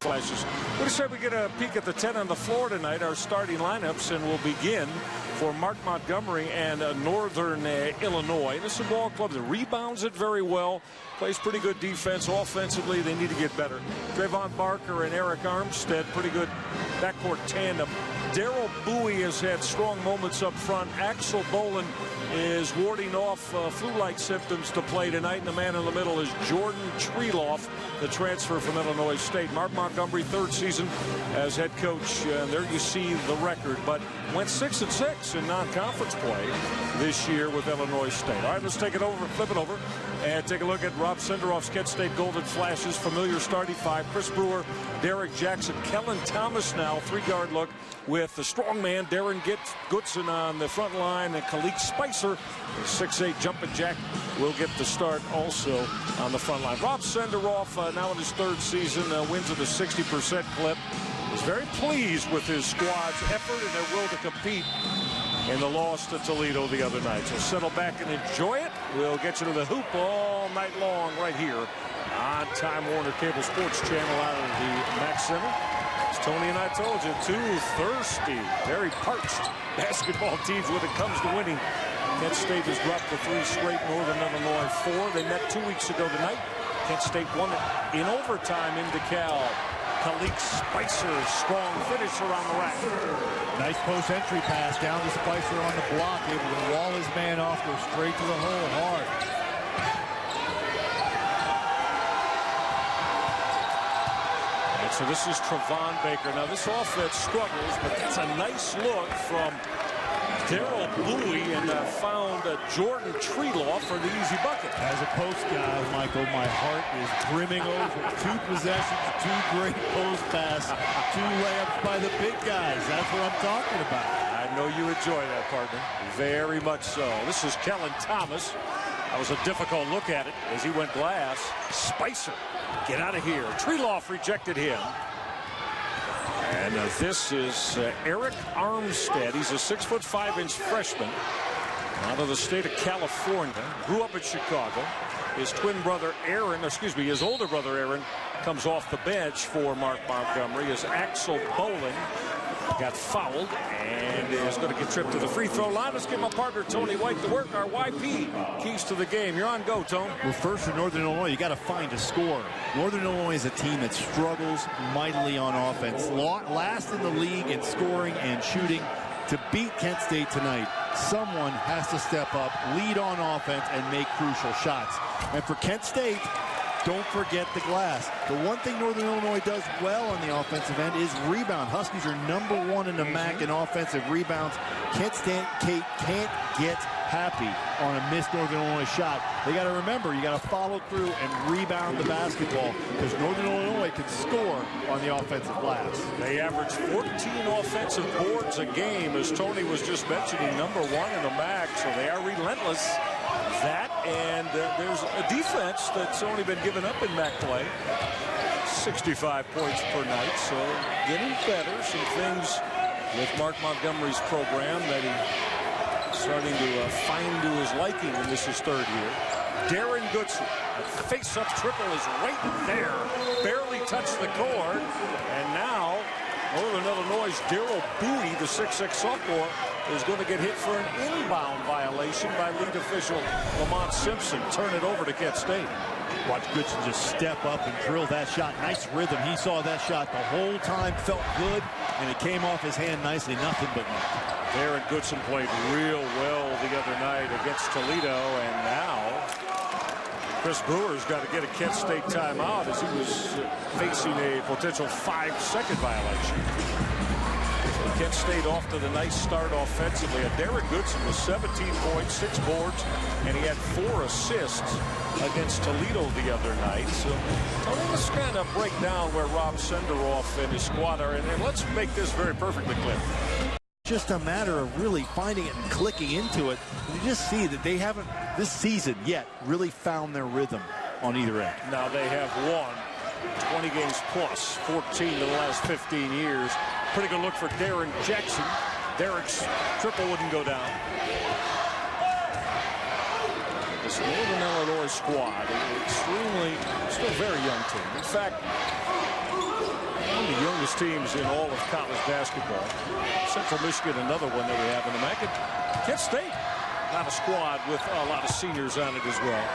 Flashes. What do you say we get a peek at the 10 on the floor tonight, our starting lineups, and we'll begin for Mark Montgomery and Northern Illinois. This is a ball club that rebounds it very well, plays pretty good defense. Offensively, they need to get better. Trayvon Barker and Eric Armstead, pretty good backcourt tandem. Daryl Bowie has had strong moments up front. Aksel Bolin is warding off flu-like symptoms to play tonight. And the man in the middle is Jordan Treloff, the transfer from Illinois State. Mark Montgomery, third season as head coach. And there you see the record. But went 6-6 in non-conference play this year with Illinois State. All right, let's take it over, flip it over, and take a look at Rob Senderoff's Kent State Golden Flashes. Familiar starting five: Chris Brewer, Derek Jackson, Kellen Thomas now, three-guard look with the strong man Darren Goodson on the front line, and Kalik Spicer, the 6'8" jumping jack, will get the start also on the front line. Rob Senderoff, now in his third season, wins at a 60% clip. Is very pleased with his squad's effort and their will to compete in the loss to Toledo the other night. So settle back and enjoy it. We'll get you to the hoop all night long right here on Time Warner Cable Sports Channel out of the Mac Center. As Tony and I told you, two thirsty, very parched basketball teams when it comes to winning. Kent State has dropped the three straight. Northern Illinois 4. They met 2 weeks ago tonight. Kent State won it in overtime in DeKalb. Kalik Spicer, strong finisher on the rack. Nice post entry pass down to Spicer on the block, able to wall his man off, go straight to the hole hard. And so this is Trevon Baker. Now this offense struggles, but that's a nice look from Daryl Bowie, and found Jordan Treloff for the easy bucket. As a post guy, Michael, my heart is brimming over. 2 possessions, 2 great post pass, 2 layups by the big guys. That's what I'm talking about. I know you enjoy that, partner. Very much so. This is Kellen Thomas. That was a difficult look at it as he went glass. Spicer, get out of here. Treloff rejected him. And this is Eric Armstead. He's a 6'5" freshman out of the state of California. Grew up in Chicago. His twin brother Aaron, his older brother Aaron, comes off the bench for Mark Montgomery as Aksel Bolin got fouled and is going to get tripped to the free throw line. Let's give my partner Tony White to work. Our YP keys to the game. You're on go, Tone. Well, first for Northern Illinois, you got to find a score. Northern Illinois is a team that struggles mightily on offense. Last in the league in scoring and shooting. To beat Kent State tonight, someone has to step up, lead on offense, and make crucial shots. And for Kent State, don't forget the glass. The one thing Northern Illinois does well on the offensive end is rebound. Huskies are #1 in the MAC in offensive rebounds. Kent State can't get happy on a missed Northern Illinois shot. They got to remember, you got to follow through and rebound the basketball, because Northern Illinois can score on the offensive glass. They average 14 offensive boards a game, as Tony was just mentioning, #1 in the MAC, so they are relentless. That, and there's a defense that's only been given up in MAC play. 65 points per night, so getting better. Some things with Mark Montgomery's program that he's starting to find to his liking in this is third year. Darren Goodson, a face-up triple is right there. Barely touched the cord, and now Northern Illinois' Daryl Bowie, the 6'6" sophomore, is going to get hit for an inbound violation by lead official Lamont Simpson. Turn it over to Kent State. Watch Goodson just step up and drill that shot. Nice rhythm. He saw that shot the whole time, felt good, and it came off his hand nicely. Nothing but net. Darren Goodson played real well the other night against Toledo, and now Chris Brewer's got to get a Kent State timeout as he was facing a potential 5-second violation. Kent State off to the nice start offensively. Darren Goodson was 17 points, 6 boards, and he had 4 assists against Toledo the other night. So let's kind of break down where Rob Senderoff and his squad are, and let's make this very perfectly clear. Just a matter of really finding it and clicking into it. And you just see that they haven't, this season yet, really found their rhythm on either end. Now they have won 20 games plus, 14 in the last 15 years. Pretty good look for Darren Jackson. Derek's triple wouldn't go down. This Northern Illinois squad, extremely, still very young team. In fact, One of the youngest teams in all of college basketball. Central Michigan, another one that we have in the MAC. And Kent State, not a squad with a lot of seniors on it as well.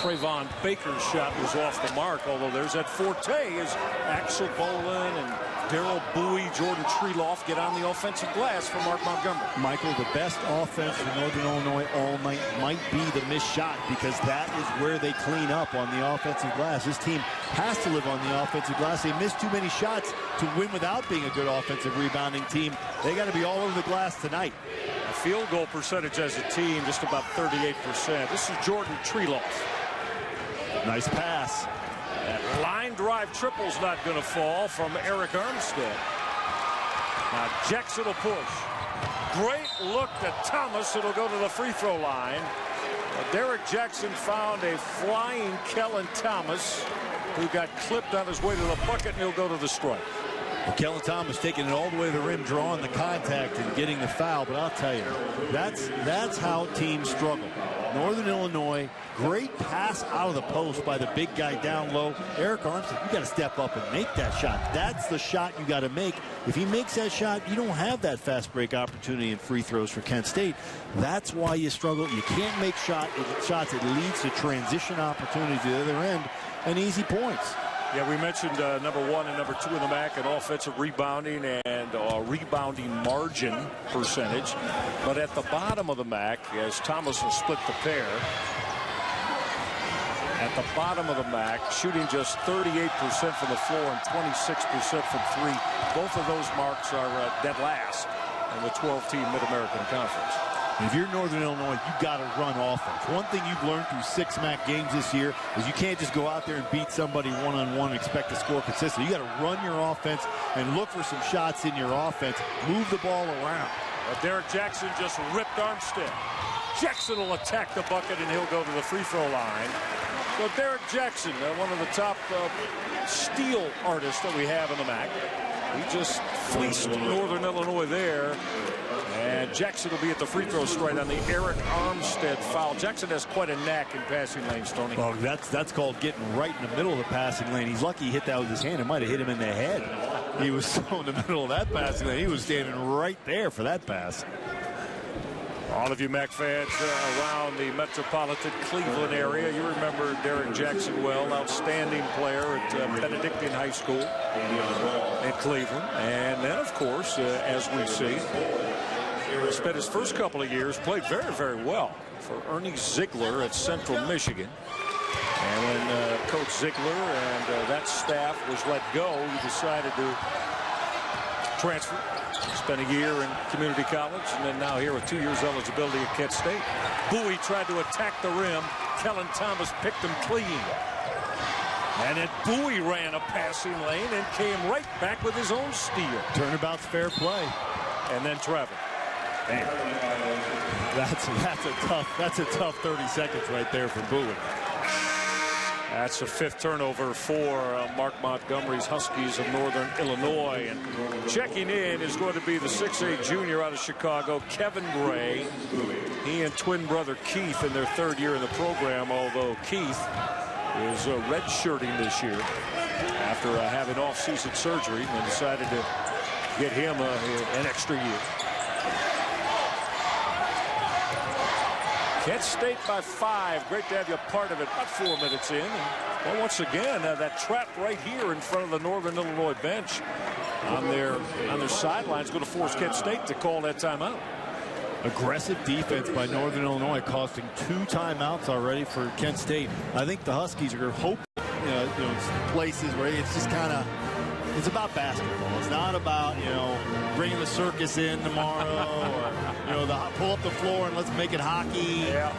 Trayvon Baker's shot was off the mark, although there's that forte as Aksel Bolin and Darrell Bowie, Jordan Treloff get on the offensive glass for Mark Montgomery. Michael, the best offense for Northern Illinois all night might be the missed shot, because that is where they clean up on the offensive glass. This team has to live on the offensive glass. They missed too many shots to win without being a good offensive rebounding team. They got to be all over the glass tonight. A field goal percentage as a team, just about 38%. This is Jordan Treloff. Nice pass. That line drive triple's not going to fall from Eric Armstead. Now Jackson will push. Great look to Thomas. It'll go to the free throw line. Derek Jackson found a flying Kellen Thomas, who got clipped on his way to the bucket, and he'll go to the strike. Well, Kellen Thomas taking it all the way to the rim, drawing the contact and getting the foul. But I'll tell you, that's how teams struggle. Northern Illinois, great pass out of the post by the big guy down low. Eric Armstead, you got to step up and make that shot. That's the shot you got to make. If he makes that shot, you don't have that fast break opportunity in free throws for Kent State. That's why you struggle. You can't make shots. It leads to transition opportunities to the other end and easy points. Yeah, we mentioned number 1 and number 2 in the MAC in offensive rebounding and rebounding margin percentage. But at the bottom of the MAC, as Thomas will split the pair, at the bottom of the MAC, shooting just 38% from the floor and 26% from three. Both of those marks are dead last in the 12-team Mid-American Conference. If you're Northern Illinois, you got to run offense. One thing you've learned through 6 MAC games this year is you can't just go out there and beat somebody one-on-one and expect to score consistently. You got to run your offense and look for some shots in your offense. Move the ball around. Derek Jackson just ripped Armstead. Jackson will attack the bucket, and he'll go to the free throw line. So Derek Jackson, one of the top steal artists that we have in the MAC. He just fleeced Northern Illinois there. And Jackson will be at the free throw strike on the Eric Armstead foul. Jackson has quite a knack in passing lanes, Tony. Well, that's called getting right in the middle of the passing lane. He's lucky he hit that with his hand. It might have hit him in the head. He was so in the middle of that passing lane. He was standing right there for that pass. All of you MAC fans around the metropolitan Cleveland area, you remember Derek Jackson well, outstanding player at Benedictine High School in Cleveland. And then, of course, as we see, spent his first couple of years, played very, very well for Ernie Ziegler at Central Michigan. And when Coach Ziegler and that staff was let go, he decided to transfer. Spent a year in community college, and then now here with 2 years eligibility at Kent State. Bowie tried to attack the rim. Kellen Thomas picked him clean. And then Bowie ran a passing lane and came right back with his own steal. Turnabout's fair play. And then traveled. That's a tough 30 seconds right there for Bowie. That's the 5th turnover for Mark Montgomery's Huskies of Northern Illinois. And checking in is going to be the 6'8" junior out of Chicago, Kevin Gray. He and twin brother Keith in their 3rd year in the program, although Keith is redshirting this year after having off-season surgery, and decided to get him an extra year. Kent State by 5. Great to have you a part of it. About 4 minutes in. And well, once again, that trap right here in front of the Northern Illinois bench on their sidelines going to force Kent State to call that timeout. Aggressive defense by Northern Illinois, costing 2 timeouts already for Kent State. I think the Huskies are hoping, places where it's just kind of, it's about basketball. It's not about, bringing the circus in tomorrow or, pull up the floor and let's make it hockey. Yeah.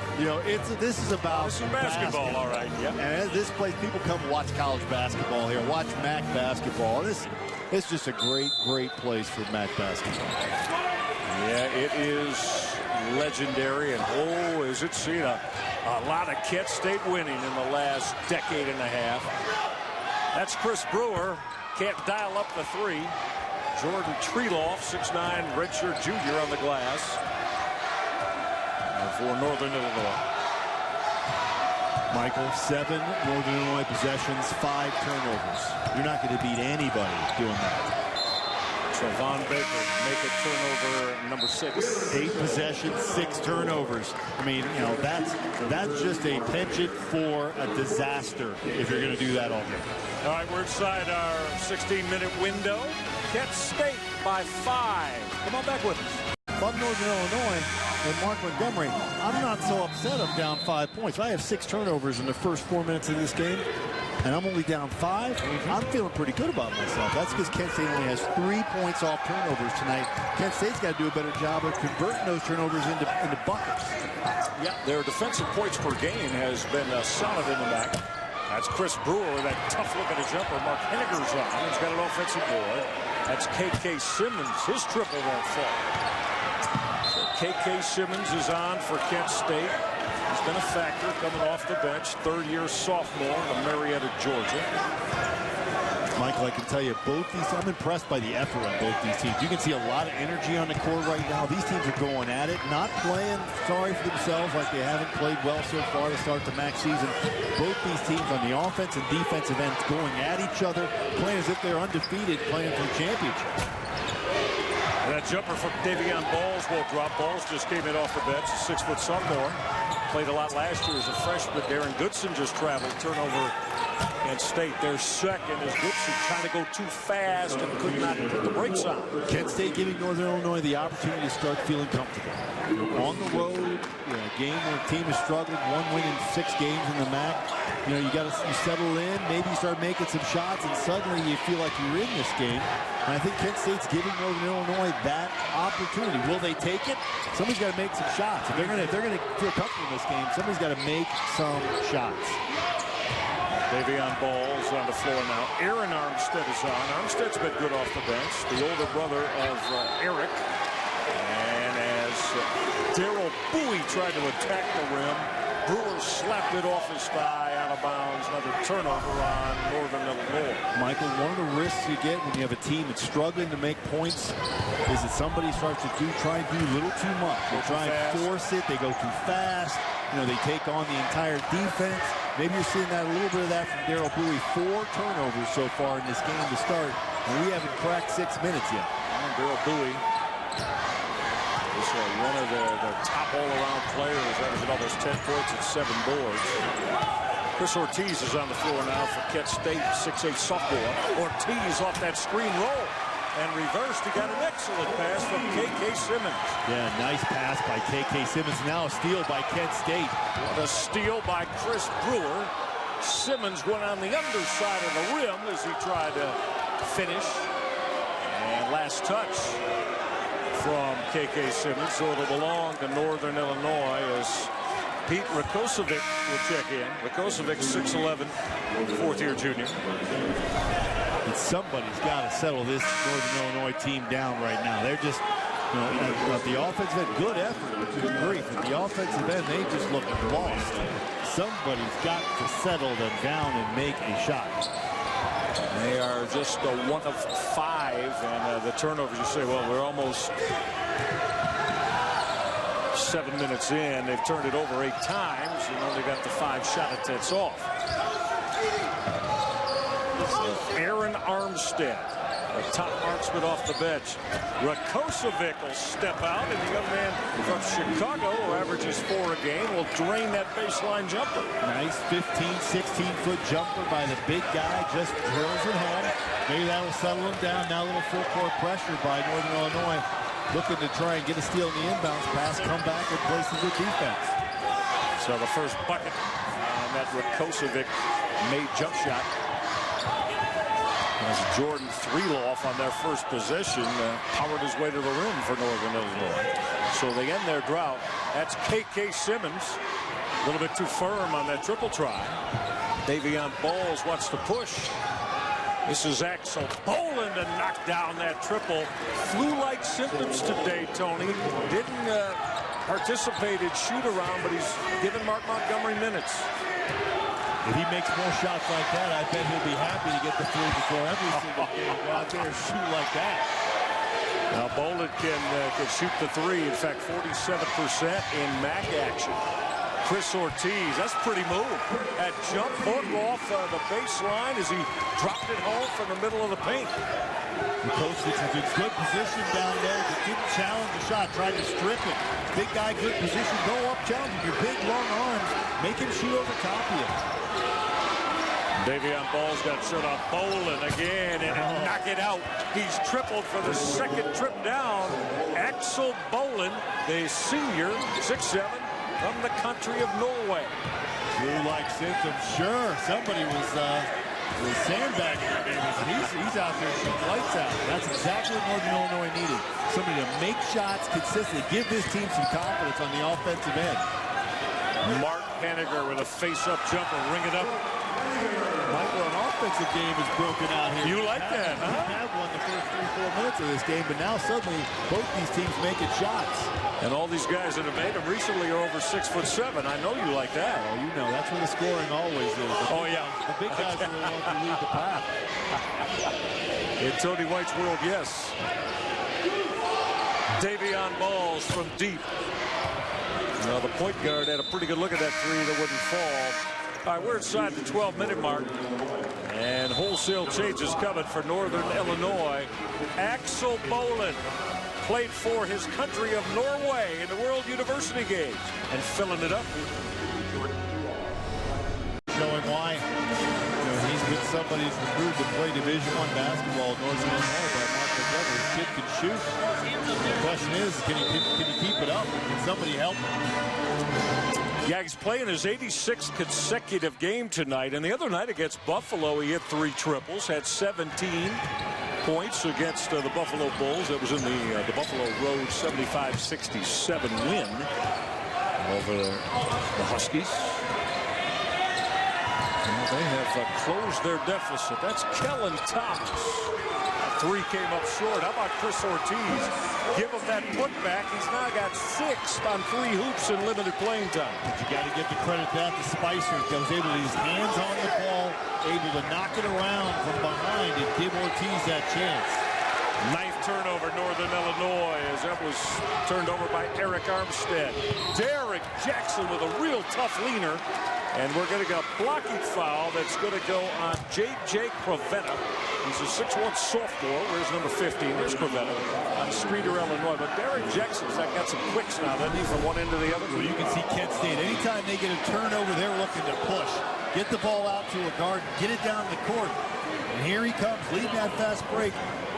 This is about basketball, all right. Yeah. And at this place, people come watch college basketball here, watch MAC basketball. It's just a great, great place for MAC basketball. Yeah, it is legendary, and is it seen a lot of Kent State winning in the last decade and a half. That's Chris Brewer. Can't dial up the 3. Jordan Treloff, 6'9", redshirt junior on the glass for Northern Illinois. Michael, 7 Northern Illinois possessions, 5 turnovers. You're not going to beat anybody doing that. Von Baker make it turnover number 6. 8 possessions, 6 turnovers. I mean, you know, that's just a penchant for a disaster if you're going to do that all game. All right, we're inside our 16-minute window. Kent State by 5. Come on back with us. If I'm Northern Illinois and Mark Montgomery, I'm not so upset I'm down 5 points. I have 6 turnovers in the first 4 minutes of this game, and I'm only down 5. I'm feeling pretty good about myself. That's because Kent State only has 3 points off turnovers tonight. Kent State's got to do a better job of converting those turnovers into buckets. Yeah, their defensive points per game has been solid in the back. That's Chris Brewer with that tough look at a jumper. Mark Henniger's on. He's got an offensive board. That's K.K. Simmons. His triple won't fall. So K.K. Simmons is on for Kent State. He's been a factor coming off the bench. Third-year sophomore in Marietta, Georgia. Michael, I can tell you, I'm impressed by the effort on both these teams. You can see a lot of energy on the court right now. These teams are going at it, not playing sorry for themselves like they haven't played well so far to start the MAC season. Both these teams on the offense and defensive ends going at each other, playing as if they're undefeated, playing for the championship. That jumper from Davion Balls will drop. Balls just came in off the bench, a 6-foot sophomore. Played a lot last year as a freshman. Darren Goodson just traveled. Turnover Kent State. Their second is Goodson trying to go too fast and could not put the brakes on. Kent State giving Northern Illinois the opportunity to start feeling comfortable. On the road, a game where a team has struggled, 1 win in 6 games in the MAC. You know, you settle in, maybe you start making some shots, and suddenly you feel like you're in this game. And I think Kent State's giving Northern Illinois that opportunity. Will they take it? Somebody's got to make some shots. If they're going to feel comfortable in this game, somebody's got to make some shots. Davion Balls on the floor now. Aaron Armstead is on. Armstead's been good off the bench. The older brother of Eric. And as Darrell Bowie tried to attack the rim, Brewer slapped it off his thigh, out of bounds. Another turnover on Northern Illinois. Michael, one of the risks you get when you have a team that's struggling to make points is that somebody starts to try and do a little too much. They try and force it. They go too fast. You know, they take on the entire defense. Maybe you're seeing that a little bit of that from Darrell Bowie. 4 turnovers so far in this game to start, and we haven't cracked 6 minutes yet. Darrell Bowie is one of the top all-around players, averaging almost 10 points and 7 boards. Chris Ortiz is on the floor now for Kent State, 6'8" sophomore. Ortiz off that screen roll and reversed. He got an excellent pass from K.K. Simmons. Yeah, nice pass by K.K. Simmons. Now a steal by Kent State. The steal by Chris Brewer. Simmons went on the underside of the rim as he tried to finish. And last touch from K.K. Simmons, so it'll belong to Northern Illinois as Pete Rakosovic will check in. Rakosovic, 6'11", fourth-year junior. And somebody's got to settle this Northern Illinois team down right now. They're just, you know, the offensive end, good effort, good grief. At the offensive end, they just look lost. Somebody's got to settle them down and make a shot. They are just a 1 of 5, and the turnovers, you say, well, we're almost 7 minutes in. They've turned it over 8 times, and only got the 5 shot attempts off. Aaron Armstead, the top marksman off the bench. Rakosovic will step out, and the young man from Chicago, who averages 4 a game, will drain that baseline jumper. Nice 15, 16-foot jumper by the big guy, just drills it home. Maybe that'll settle him down. Now a little full-court pressure by Northern Illinois, looking to try and get a steal in the inbounds pass, come back and play some good defense. So the first bucket on that Rakosovic made jump shot. As Jordan Threeloff on their first possession powered his way to the rim for Northern Illinois. So they end their drought. That's K.K. Simmons. A little bit too firm on that triple try. Davion Balls wants to push. This is Aksel Bolin to knock down that triple. Flu-like symptoms today, Tony. Didn't participate in shoot-around, but he's given Mark Montgomery minutes. If he makes more shots like that, I bet he'll be happy to get the 3 before every single game. Go out there and shoot like that. Now Bolin can shoot the 3. In fact, 47% in MAC action. Chris Ortiz, that's a pretty move. That jump hook off the baseline as he dropped it home from the middle of the paint. The coach gets in good position down there. Didn't challenge the shot, tried to strip it. Big guy, good position. Go up, challenge him. Your big, long arms. Make him shoot over top of you. Davion Ball's got shot off Bolin again and knock it out. He's tripled for the second trip down. Aksel Bolin, the senior, 6'7", from the country of Norway. Flu-like symptoms. Sure, somebody was sandbagging him. He's out there shooting lights out. That's exactly what Northern Illinois needed. Somebody to make shots consistently, give this team some confidence on the offensive end. Mark Henniger with a face-up jumper, ring it up. Michael, an offensive game is broken out here. You like that, huh? We have won the first 3-4 minutes of this game, but now suddenly both these teams making shots. And all these guys that have made them recently are over 6'7". I know you like that. Oh, you know, that's where the scoring always is. Oh, yeah. The big guys are the ones who lead the pack. In Tony White's world, yes. Davion Balls from deep. Now, the point guard had a pretty good look at that three that wouldn't fall. All right, we're inside the 12-minute mark. And wholesale changes coming for Northern Illinois. Aksel Bolin played for his country of Norway in the World University Games and filling it up. Showing why he's been somebody who's recruited to play Division I basketball at Northern Illinois by Mark McGovern. This kid can shoot. The question is, can he keep it up? Can somebody help him? Yeah, he's playing his 86th consecutive game tonight. And the other night against Buffalo, he hit 3 triples, had 17 points against the Buffalo Bulls. That was in the Buffalo Road 75-67 win over the Huskies. Well, they have closed their deficit. That's Kellen Thomas. 3 came up short. How about Chris Ortiz? Give him that putback. He's now got 6 on 3 hoops in limited playing time. But you got to give the credit back to Spicer. He was able to use hands on the ball, able to knock it around from behind and give Ortiz that chance. 9th turnover, Northern Illinois, as that was turned over by Eric Armstead. Derek Jackson with a real tough leaner. And we're going to get a blocking foul that's going to go on J.J. Crevetta. He's a 6'1 sophomore. Where's number 15? There's Crevetta on Streeter, Illinois. But Derek Jackson's got some quicks now, doesn't he, from one end to the other? Well, you can see Kent State. Anytime they get a turnover, they're looking to push. Get the ball out to a guard, get it down the court. And here he comes, leading that fast break.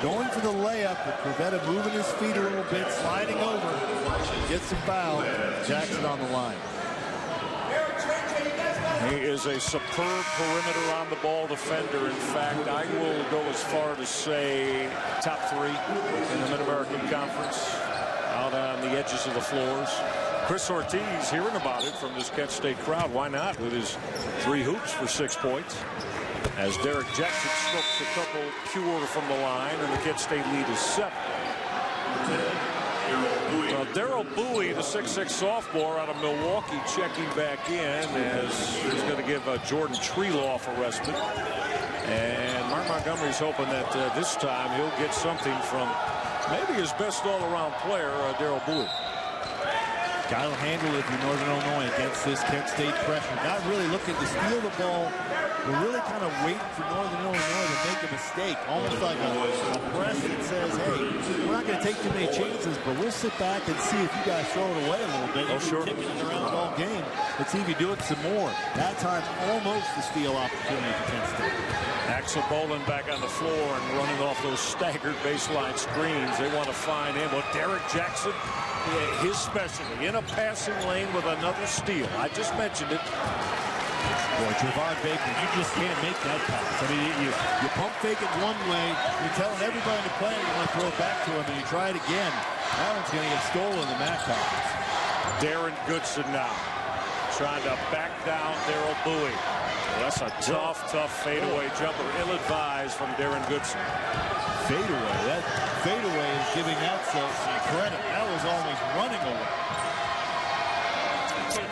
Going for the layup, but Crevetta moving his feet a little bit, sliding over. Gets a foul. Jackson on the line. He is a superb perimeter on the ball defender. In fact, I will go as far to say top 3 in the Mid-American Conference, out on the edges of the floors. Chris Ortiz hearing about it from this Kent State crowd. Why not, with his 3 hoops for 6 points? As Derek Jackson smokes a couple pure from the line, and the Kent State lead is 7. Daryl Bowie, the 6'6 sophomore out of Milwaukee, checking back in as he's going to give Jordan Treeloff a respite. And Mark Montgomery's hoping that this time he'll get something from maybe his best all-around player, Daryl Bowie. Kyle handled it for Northern Illinois against this Kent State pressure. Not really looking to steal the ball. We're really kind of waiting for Northern Illinois to make a mistake. Almost like a press that says, hey, we're not going to take too many chances, but we'll sit back and see if you guys throw it away a little bit. Oh, sure. Kicking it around all game. Let's see if you do it some more. That time, almost a steal opportunity for Kent State. Aksel Bolin back on the floor and running off those staggered baseline screens. They want to find him. Well, Derek Jackson, his specialty, in a passing lane with another steal. I just mentioned it. Boy, Trevon Baker, you just can't make that pass. I mean, you pump fake it one way, you're telling everybody in the play you want to throw it back to him, and you try it again. That one's going to get stolen in the MAC conference. Darren Goodson now trying to back down Daryl Bowie. Well, that's a tough fadeaway jumper. Ill-advised from Darren Goodson. Fadeaway. That fadeaway is giving that some credit. That was almost running away.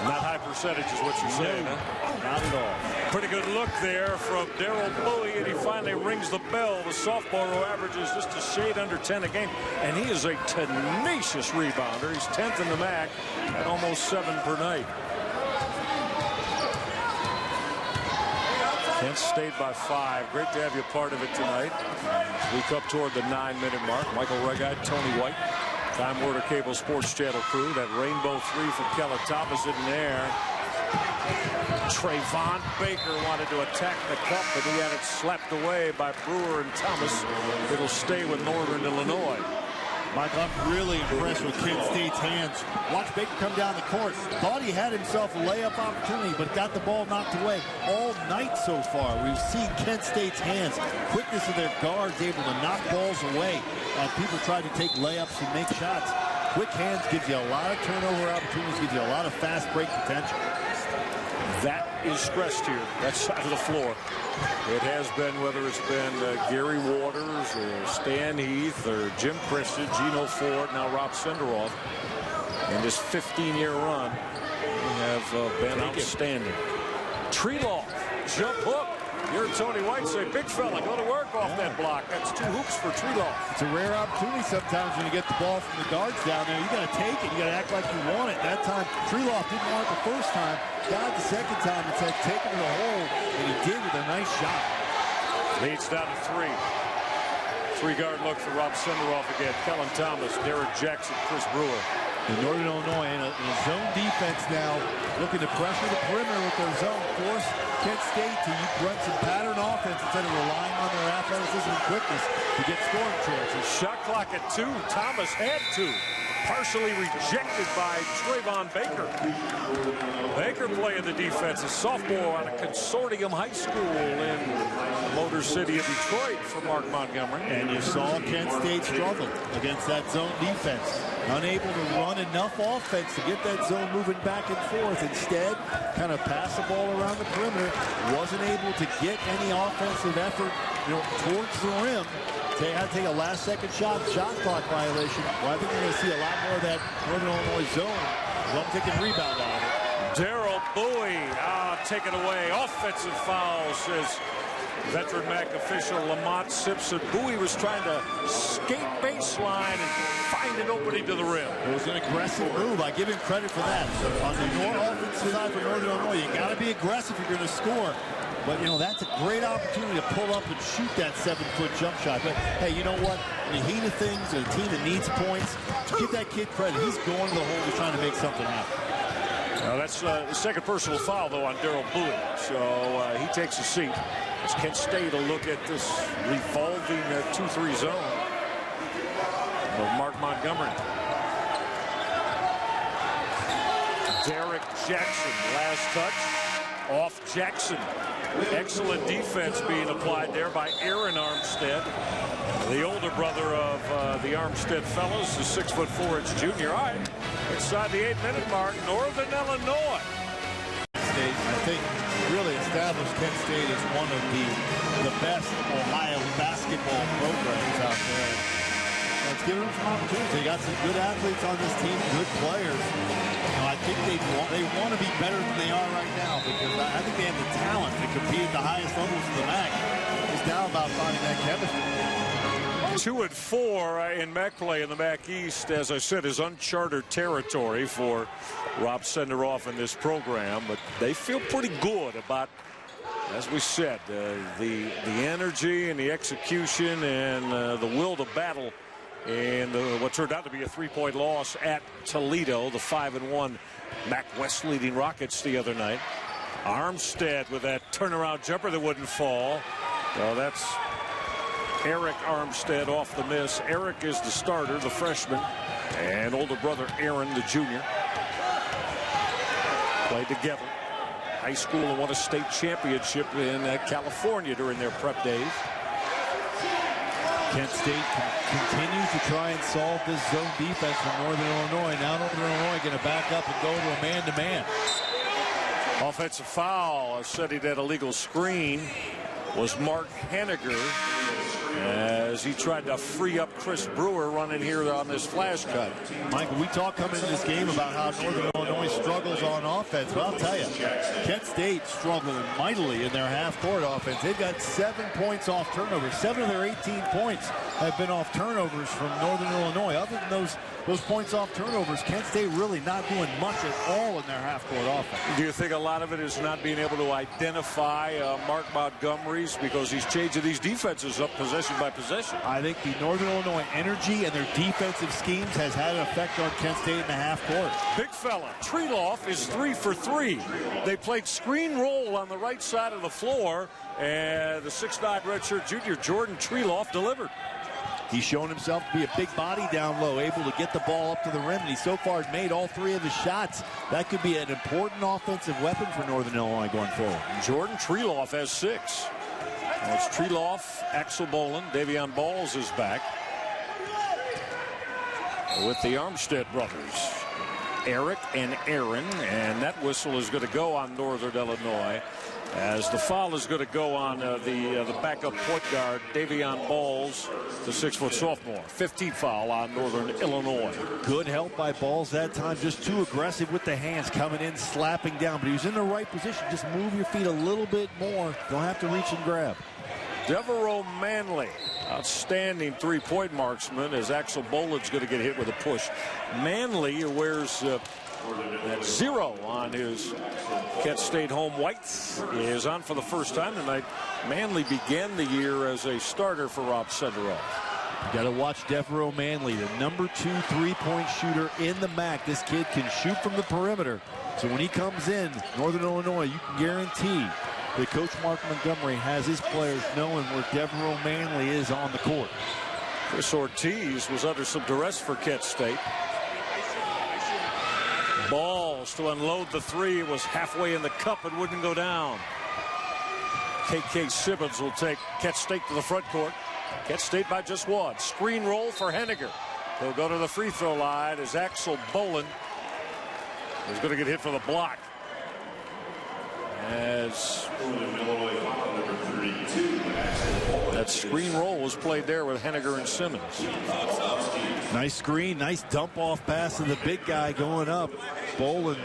Not high percentage is what you're saying, huh? Not at all. Pretty good look there from Daryl Bowie, and he finally rings the bell. The sophomore who averages just a shade under 10 a game, and he is a tenacious rebounder. He's 10th in the MAC at almost 7 per night. Kent State by 5. Great to have you a part of it tonight. We come toward the 9-minute mark. Michael Regite, Tony White, Time Warner Cable Sports Channel crew. That rainbow 3 from Kellen Thomas in there. Trayvon Baker wanted to attack the cup, but he had it slapped away by Brewer and Thomas. It'll stay with Northern Illinois. Michael, I'm really impressed with Kent State's hands. Watch Baker come down the court. Thought he had himself a layup opportunity, but got the ball knocked away. All night so far, we've seen Kent State's hands. Quickness of their guards, able to knock balls away. People try to take layups and make shots. Quick hands gives you a lot of turnover opportunities, gives you a lot of fast break potential. That is stressed here, that side of the floor. It has been, whether it's been Gary Waters or Stan Heath or Jim Christian, Gino Ford, now Rob Senderoff. In this 15-year run, they have been outstanding. Treeloff, jump hook. You heard Tony White say, big fella, go to work off that block. That's 2 hoops for Treeloff. It's a rare opportunity sometimes when you get the ball from the guards down there. You got to take it. You got to act like you want it. That time, Treeloff didn't want it the first time. Got it the second time. It said take it to the hole, and he did with a nice shot. Leads down to 3. 3-guard look for Rob Senderoff again. Kellen Thomas, Derek Jackson, Chris Brewer. And Northern Illinois in a zone defense now, looking to pressure the perimeter with their zone. Force Kent State to run some pattern offense instead of relying on their athleticism and quickness to get scoring chances. Shot clock at 2. Thomas had 2. Partially rejected by Trayvon Baker. Baker playing the defense, a sophomore on a consortium high school in Motor City of Detroit for Mark Montgomery. And you saw Kent State struggle against that zone defense. Unable to run enough offense to get that zone moving back and forth. Instead, kind of pass the ball around the perimeter. Wasn't able to get any offensive effort, towards the rim. They had to take a last-second shot clock violation. Well, I think we're going to see a lot more of that Northern Illinois zone. One taking rebound out of it. Darrell Bowie taken away. Offensive foul, says veteran MAC official Lamont Simpson. Bowie was trying to skate baseline and find an opening to the rim. It was an aggressive move. I give him credit for that. On the offensive side for Northern Illinois, you got to be aggressive if you're going to score. But, that's a great opportunity to pull up and shoot that 7-foot jump shot. But, hey, you know what? In the heat of things, a team that needs points, give that kid credit. He's going to the hole. He's trying to make something happen. Now, that's the second personal foul, though, on Darrell Bowie. So he takes a seat. As Kent State will look at this revolving 2-3 zone of Mark Montgomery. Derek Jackson, last touch. Off Jackson. Excellent defense being applied there by Aaron Armstead, the older brother of the Armstead fellows, the 6'4" junior. All right, inside the 8-minute mark, Northern Illinois. State, I think, really established Kent State as one of the best Ohio basketball programs out there. Let's give them some opportunities. They got some good athletes on this team, good players. I think they want to be better than they are right now, because I think they have the talent to compete at the highest levels of the MAC. It's now about finding that chemistry. 2 and 4 in MAC play in the MAC East, as I said, is uncharted territory for Rob Senderoff in this program, but they feel pretty good about, as we said, the energy and the execution and the will to battle. And what turned out to be a 3-point loss at Toledo, the 5-1 MAC West leading Rockets the other night. Armstead with that turnaround jumper that wouldn't fall. Well, that's Eric Armstead off the miss. Eric is the starter, the freshman, and older brother Aaron, the junior. Played together. High school and won a state championship in California during their prep days. Kent State continues to try and solve this zone defense from Northern Illinois. Now Northern Illinois going to back up and go to a man-to-man. Offensive foul, setting that illegal screen was Mark Henniger. as he tried to free up Chris Brewer running here on this flash cut. Michael, we talk coming into this game about how Northern Illinois struggles on offense, but I'll tell you, Kent State struggling mightily in their half-court offense. They've got 7 points off turnovers. 7 of their 18 points have been off turnovers from Northern Illinois. Other than those points off turnovers, Kent State really not doing much at all in their half-court offense. Do you think a lot of it is not being able to identify Mark Montgomery's because he's changing these defenses up possession by possession? I think the Northern Illinois energy and their defensive schemes has had an effect on Kent State in the half-court. Big fella, Treloff is 3 for 3. They played screen roll on the right side of the floor, and the 6'9" redshirt junior Jordan Treloff delivered. He's shown himself to be a big body down low, able to get the ball up to the rim, and he so far has made all 3 of his shots. That could be an important offensive weapon for Northern Illinois going forward. Jordan Treloff has 6. It's Treloff, Aksel Bolin, Davion Balls is back with the Armstead brothers, Eric and Aaron, and that whistle is going to go on Northern Illinois as the foul is going to go on the backup point guard, Davion Balls, the 6-foot sophomore. 15th foul on Northern Illinois. Good help by Balls that time, just too aggressive with the hands, coming in, slapping down, but he was in the right position. Just move your feet a little bit more. Don't have to reach and grab. Devereaux Manley, outstanding three-point marksman, as Aksel Bolin's going to get hit with a push. Manley wears that 0 on his Kent State home whites, is on for the first time tonight. Manley began the year as a starter for Rob Senderoff. You got to watch Devereaux Manley, the number 2 3-point shooter in the MAC. This kid can shoot from the perimeter. So when he comes in, Northern Illinois, you can guarantee that Coach Mark Montgomery has his players knowing where Devereaux Manley is on the court. Chris Ortiz was under some duress for Kent State. Balls to unload the 3. It was halfway in the cup and wouldn't go down. KK Simmons will take Kent State to the front court. Kent State by just 1. Screen roll for Henniger. He'll go to the free throw line as Aksel Bolin is going to get hit for the block. As that screen roll was played there with Henniger and Simmons. Nice screen, nice dump off pass to the big guy going up. Bolin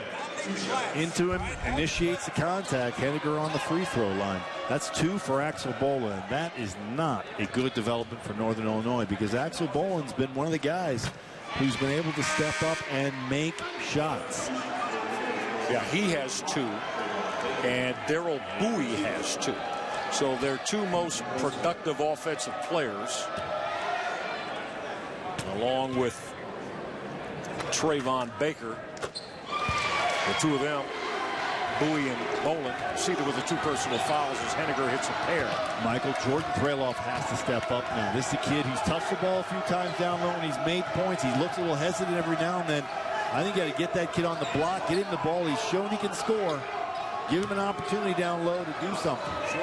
into him, initiates the contact. Henniger on the free throw line. That's 2 for Aksel Bolin. That is not a good development for Northern Illinois, because Aksel Bolin's been one of the guys who's been able to step up and make shots. Yeah, he has 2. And Daryl Bowie has 2. So they're 2 most productive offensive players, along with Trayvon Baker. The 2 of them, Bowie and Bolin, seated with the 2 personal fouls as Henniger hits a pair. Michael, Jordan Treloff has to step up now. This is a kid who's touched the ball a few times down low and he's made points. He looks a little hesitant every now and then. I think you got to get that kid on the block, get him the ball. He's shown he can score. Give him an opportunity down low to do something. Sure.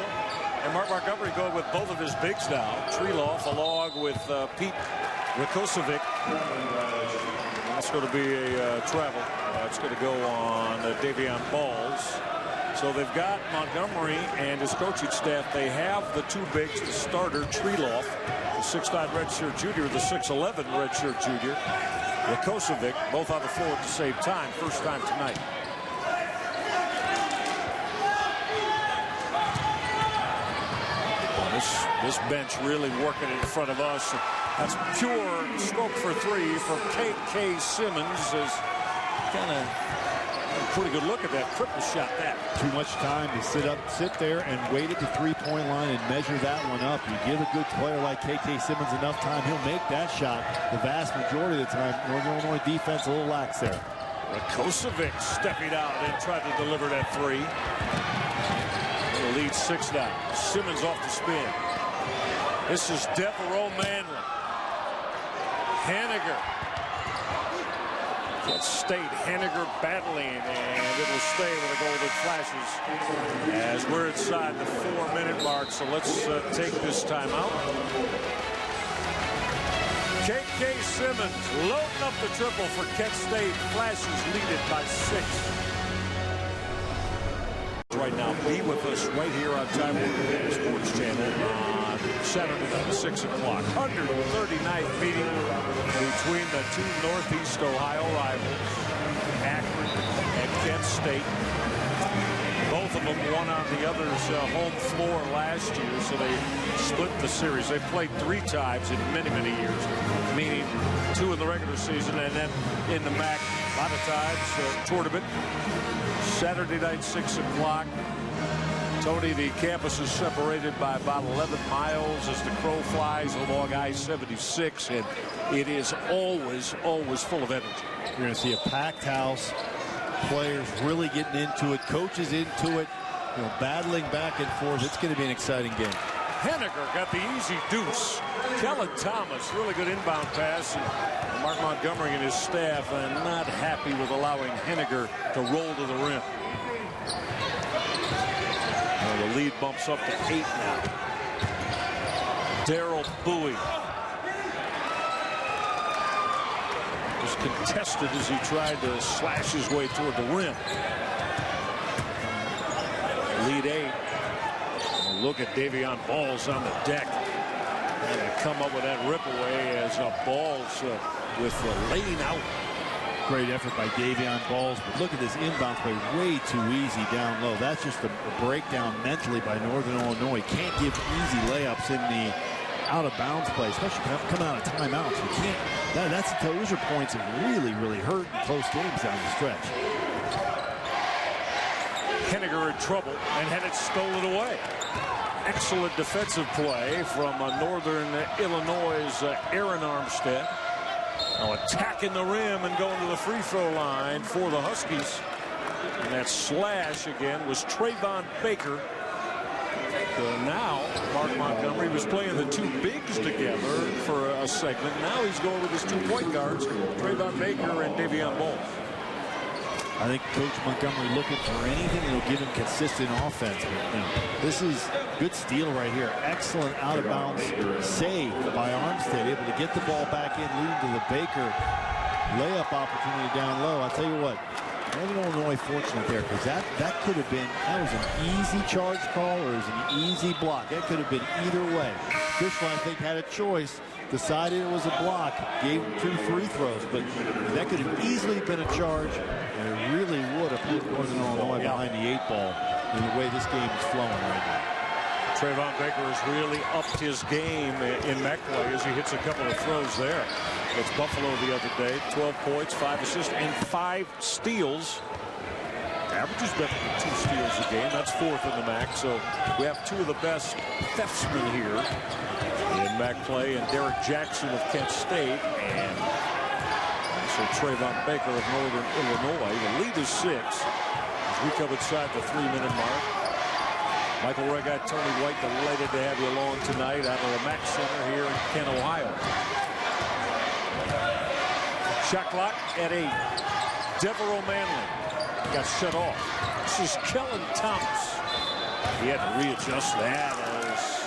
And Mark Montgomery going with both of his bigs now. Treloff along with Pete Rakosovic. That's going to be a travel. It's going to go on Davion Balls. So they've got Montgomery and his coaching staff. They have the 2 bigs, the starter, Treloff, the 6'9" redshirt junior, the 6'11" redshirt junior, Rakosovic, both on the floor at the same time. First time tonight. This bench really working in front of us. That's pure stroke for 3 from KK Simmons. Is kind of a pretty good look at that triple shot. That too much time to sit there and wait at the 3-point line and measure that one up. You give a good player like KK Simmons enough time, he'll make that shot the vast majority of the time. Northern Illinois defense a little lax there. Rakosovic stepping out and tried to deliver that 3. The lead 6 now. Simmons off the spin. This is Devereaux Manley. Henniger. Kent State, Henniger battling, and it'll stay with the golden flashes as we're inside the 4-minute mark. So let's take this time out. KK Simmons loading up the triple for Kent State. Flashes lead it by 6. Right now, be with us right here on Time Warner Sports Channel on Saturday night, 6 o'clock. 139th meeting between the two Northeast Ohio rivals, Akron and Kent State. Both of them won on the other's home floor last year, so they split the series. They played 3 times in many, many years, meaning 2 in the regular season and then in the MAC a lot of times tournament. Saturday night, 6 o'clock. Tony, the campus is separated by about 11 miles as the crow flies along I-76, and it is always, always full of energy. You're going to see a packed house, players really getting into it, coaches into it, battling back and forth. It's going to be an exciting game. Henniger got the easy deuce. Kellen Thomas, really good inbound pass. And Mark Montgomery and his staff are not happy with allowing Henniger to roll to the rim. The lead bumps up to 8 now. Darrell Bowie was contested as he tried to slash his way toward the rim. Lead 8. Look at Davion Balls on the deck. And to come up with that rip away as Balls with the lane out. Great effort by Davion Balls, but look at this inbound play, way too easy down low. That's just a breakdown mentally by Northern Illinois. Can't give easy layups in the out-of-bounds play, especially coming out of timeouts. You can't. Those are points that really, really hurt in close games down the stretch. Henniger in trouble and had it stolen away. Excellent defensive play from Northern Illinois' Aaron Armstead. Now attacking the rim and going to the free throw line for the Huskies. And that slash again was Trayvon Baker. So now Mark Montgomery was playing the 2 bigs together for a segment. Now he's going with his 2 point guards, Trayvon Baker and Davion Balls. I think Coach Montgomery looking for anything that will give him consistent offense. But, this is good steal right here. Excellent out-of-bounds save by Armstead, able to get the ball back in, leading to the Baker layup opportunity down low. I'll tell you what, Northern Illinois fortunate there, because that could have been, that was an easy charge call or it was an easy block. That could have been either way. Fishman, I think, had a choice, decided it was a block, gave him 2 free throws, but that could have easily been a charge, and it really would have put Northern Illinois behind the 8 ball in the way this game is flowing right now. Trayvon Baker has really upped his game in MAC play as he hits a couple of throws there. It's Buffalo the other day, 12 points, 5 assists, and 5 steals. Averages better than 2 steals a game. That's 4th in the MAC. So we have 2 of the best theftsmen here in MAC play, and Derek Jackson of Kent State, and so Trayvon Baker of Northern Illinois. The lead is 6 as we come inside the 3-minute mark. Michael Regat, Tony White, delighted to have you along tonight out of the MAC Center here in Kent, Ohio. Shot clock at 8. Devereaux Manley got shut off. This is Kellen Thomas. He had to readjust that as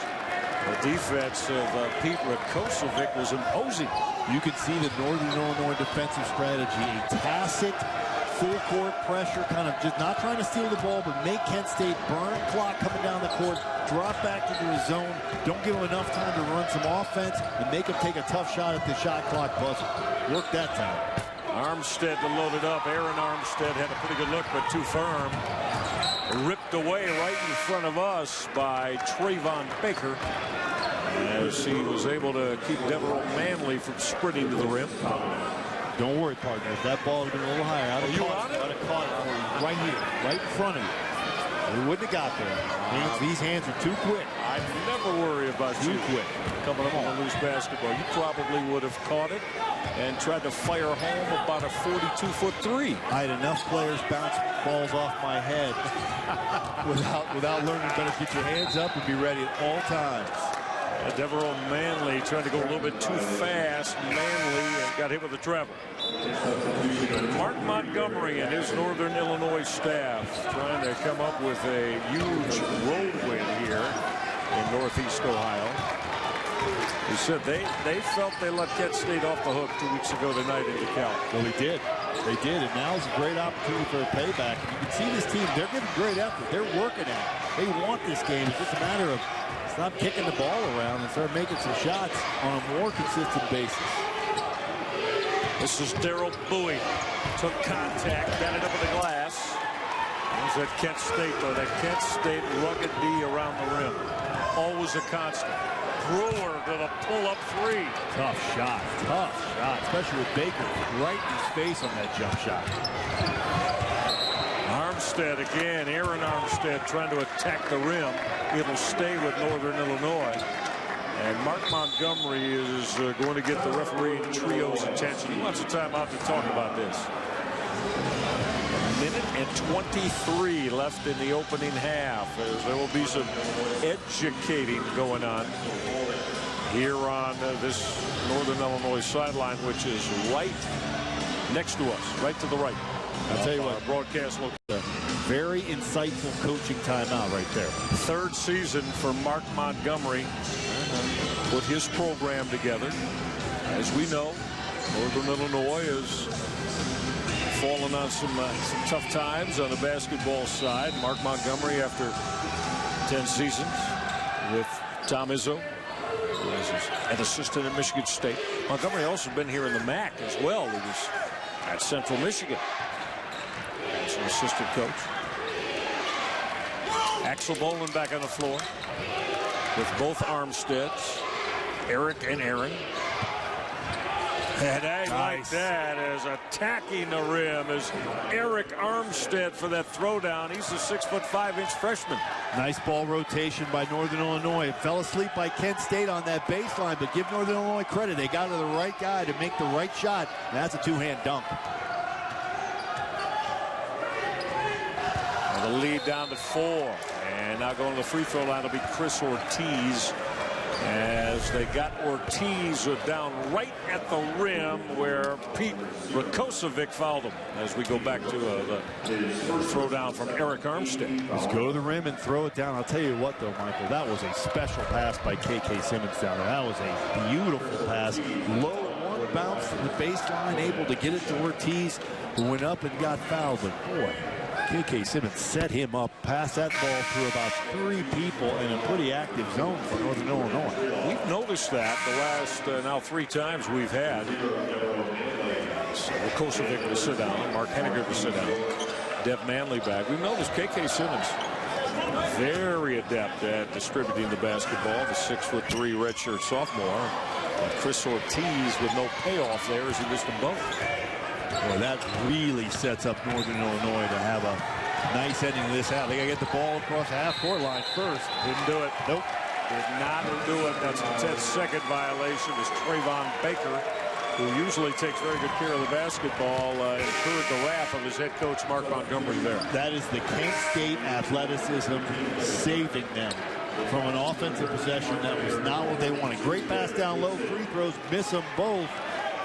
the defense of Pete Rakosovic was imposing. You can see the Northern Illinois defensive strategy, a tacit full court pressure, kind of just not trying to steal the ball, but make Kent State burn clock coming down the court, drop back into his zone, don't give him enough time to run some offense, and make him take a tough shot at the shot clock buzzer. Work that time. Armstead to load it up. Aaron Armstead had a pretty good look, but too firm. Ripped away right in front of us by Trayvon Baker, as he was able to keep Devereaux Manley from sprinting to the rim. Don't worry, partners. That ball would have been a little higher. I'd have caught it for you right here, right in front of you. We wouldn't have got there. These hands are too quick. I never worry about too quick coming up on a loose basketball. You probably would have caught it and tried to fire home about a 42-foot 3. I had enough players bounce balls off my head without learning better to get your hands up and be ready at all times. Devereaux Manley trying to go a little bit too fast. Manley got hit with a travel. Mark Montgomery and his Northern Illinois staff trying to come up with a huge road win here in Northeast Ohio. He said they felt they let Kent State off the hook 2 weeks ago tonight in DeKalb. Well, they did. They did, and now is a great opportunity for a payback. You can see this team, they're giving great effort. They're working at it. They want this game. It's just a matter of Stop kicking the ball around and start making some shots on a more consistent basis. This is Daryl Bowie. Took contact, got it up with the glass. There's that Kent State, though. That Kent State rugged D around the rim. Always a constant. Brewer to the pull-up three. Tough shot, especially with Baker right in his face on that jump shot. Armstead again, Aaron Armstead trying to attack the rim. It'll stay with Northern Illinois. And Mark Montgomery is going to get the refereeing trio's attention. He wants a timeout to talk about this. A minute and 23 left in the opening half, as there will be some educating going on here on this Northern Illinois sideline, which is right next to us, right to the right. I'll tell you what, broadcast location. Very insightful coaching timeout right there. Third season for Mark Montgomery. Put his program together. As we know, Northern Illinois has fallen on some tough times on the basketball side. Mark Montgomery, after 10 seasons with Tom Izzo, who is an assistant at Michigan State. Montgomery also been here in the MAC as well. He was at Central Michigan as an assistant coach. Aksel Bolin back on the floor with both Armsteads, Eric and Aaron. And I like that as attacking the rim is Eric Armstead for that throwdown. He's a 6'5" freshman. Nice ball rotation by Northern Illinois. It fell asleep by Kent State on that baseline, but give Northern Illinois credit. They got to the right guy to make the right shot. And that's a two-hand dunk. And the lead down to 4. And now going to the free throw line will be Chris Ortiz, as they got Ortiz down right at the rim where Pete Rakosovic fouled him, as we go back to the throw down from Eric Armstead. Let's go to the rim and throw it down. I'll tell you what, though, Michael, that was a special pass by KK Simmons down there. That was a beautiful pass. Low one bounce to the baseline, able to get it to Ortiz, who went up and got fouled. But boy, KK Simmons set him up, passed that ball through about 3 people in a pretty active zone for Northern Illinois. We've noticed that the last now 3 times we've had. So Rakosovic to sit down, Mark Henniger to sit down, Dev Manley back. We've noticed KK Simmons very adept at distributing the basketball. The 6'3" redshirt sophomore. Chris Ortiz with no payoff there as he missed them both. Well, that really sets up Northern Illinois to have a nice ending to this half. They got to get the ball across the half-court line first. Didn't do it. Nope. Did not do it. That's a 10-second violation. As Trayvon Baker, who usually takes very good care of the basketball, incurred the wrath of his head coach, Mark Montgomery, there. That is the Kent State athleticism saving them from an offensive possession that was not what they wanted. Great pass down low, free throws, miss them both.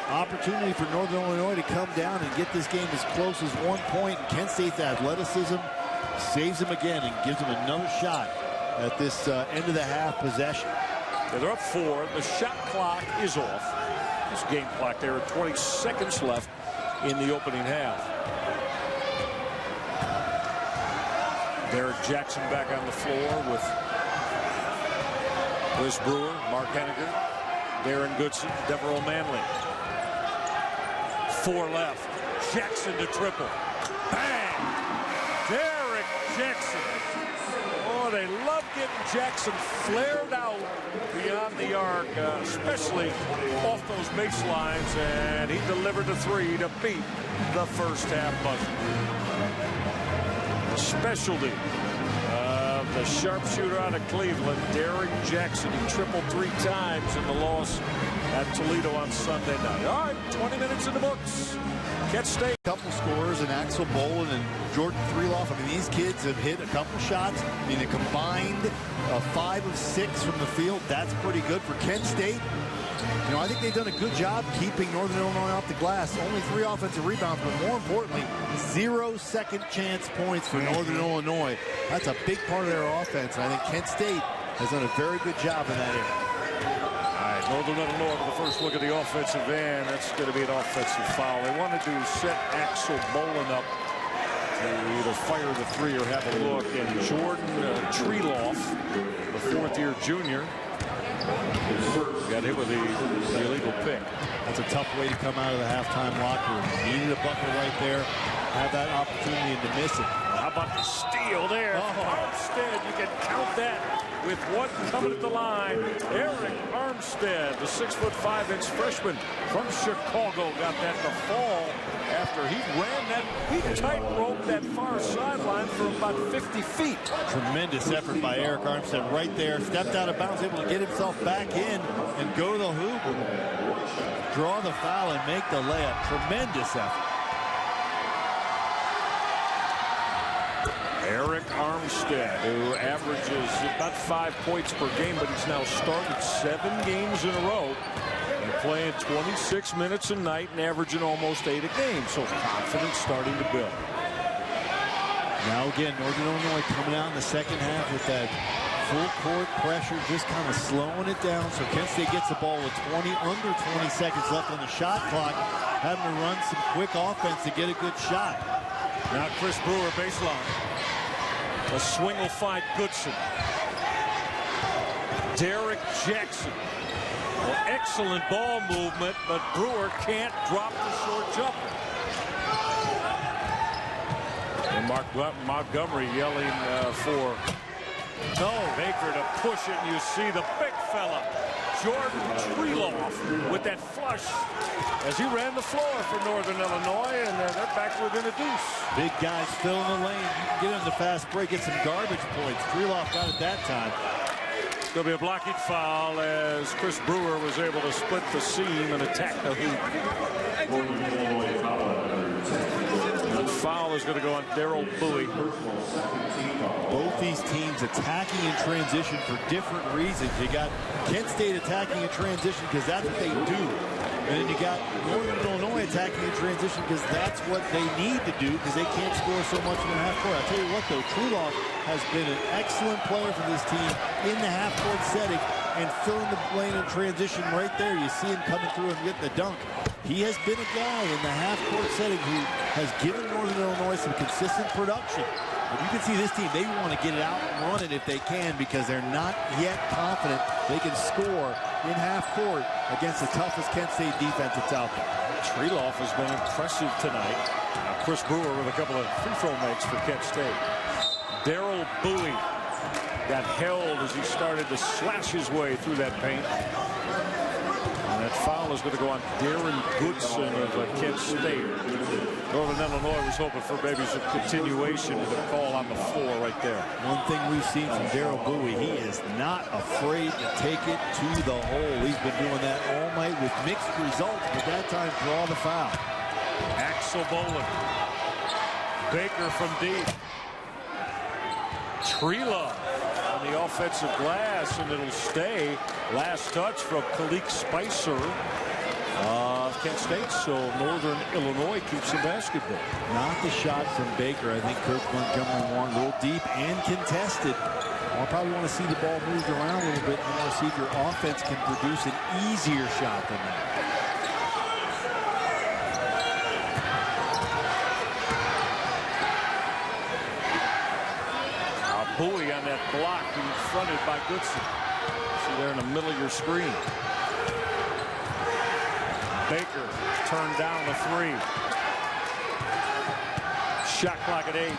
Opportunity for Northern Illinois to come down and get this game as close as 1 point. And Kent State's athleticism saves them again and gives them another shot at this end of the half possession. Yeah, they're up 4. The shot clock is off. This game clock there at 20 seconds left in the opening half. Derek Jackson back on the floor with Liz Brewer, Mark Henniger, Darren Goodson, Devereaux Manley. 4 left. Jackson to triple. Bang! Derek Jackson. Oh, they love getting Jackson flared out beyond the arc, especially off those baselines, and he delivered the 3 to beat the first half buzzer. Specialty of the sharpshooter out of Cleveland, Derek Jackson. He tripled 3 times in the loss at Toledo on Sunday night. All right, 20 minutes in the books. Kent State. Couple scorers, and Aksel Bolin and Jordan Freeloff. I mean, these kids have hit a couple shots. I mean, a combined 5 of 6 from the field. That's pretty good for Kent State. You know, I think they've done a good job keeping Northern Illinois off the glass. Only 3 offensive rebounds, but more importantly, 0 second chance points for Northern Illinois. That's a big part of their offense, and I think Kent State has done a very good job in that area. Northern Illinois with the first look at the offensive end. That's going to be an offensive foul. They wanted to set Aksel Bolin up to either fire the 3 or have a look. And Jordan Treeloff, the fourth-year junior. Got hit with the illegal pick. That's a tough way to come out of the halftime locker room. Needed a bucket right there. Had that opportunity and to miss it. How about the steal there? Armstead, you can count that with one coming at the line. Eric Armstead, the 6'5" freshman from Chicago, got that to fall after he ran that, he tightrope that far sideline for about 50 feet. Tremendous effort by Eric Armstead right there. Stepped out of bounds, able to get himself back in and go to the hoop. Draw the foul and make the layup. Tremendous effort. Eric Armstead, who averages about 5 points per game, but he's now started 7 games in a row and playing 26 minutes a night and averaging almost 8 a game. So confidence starting to build. Now again, Northern Illinois coming out in the second half with that full court pressure, just kind of slowing it down. So Kent State gets the ball with under 20 seconds left on the shot clock, having to run some quick offense to get a good shot. Now Chris Brewer baseline. A swing will find Goodson. Derek Jackson. Well, excellent ball movement, but Brewer can't drop the short jumper. And Montgomery yelling for Baker to push it, and you see the big fella, Jordan Treloff, with that flush as he ran the floor for Northern Illinois, and they're back within a deuce. Big guys filling the lane. You can get in the fast break, get some garbage points. Treloff got it that time. There'll be a blocking foul as Chris Brewer was able to split the seam and attack the hoop. The foul is going to go on Daryl Bowie. Both these teams attacking in transition for different reasons. You got Kent State attacking in transition because that's what they do. And then you got Northern Illinois attacking in transition because that's what they need to do because they can't score so much in the half court. I'll tell you what, though, Treloff has been an excellent player for this team in the half court setting and filling the lane in transition right there. You see him coming through and getting the dunk. He has been a guy in the half court setting who has given Northern Illinois some consistent production. But you can see this team, they want to get it out and run it if they can because they're not yet confident they can score in half court against the toughest Kent State defense that's out there. Treloff has been impressive tonight. Now Chris Brewer with a couple of free throw makes for Kent State. Daryl Bowie got held as he started to slash his way through that paint. And that foul is going to go on Darren Goodson of Kent State. Northern Illinois was hoping for maybe some continuation of the call on the floor right there. One thing we've seen from Daryl Bowie, he is not afraid to take it to the hole. He's been doing that all night with mixed results, but that time draw the foul. Aksel Bolin. Baker from deep. Treloff on the offensive glass, and it'll stay. Last touch from Kalik Spicer of Kent State, so Northern Illinois keeps the basketball. Not the shot from Baker. I think Coach Montgomery wanted a little deep and contested. I'll probably want to see the ball moved around a little bit more, see if your offense can produce an easier shot than that. Bowie on that block, confronted by Goodson. See there in the middle of your screen. Baker turned down the 3. Shot clock at 8.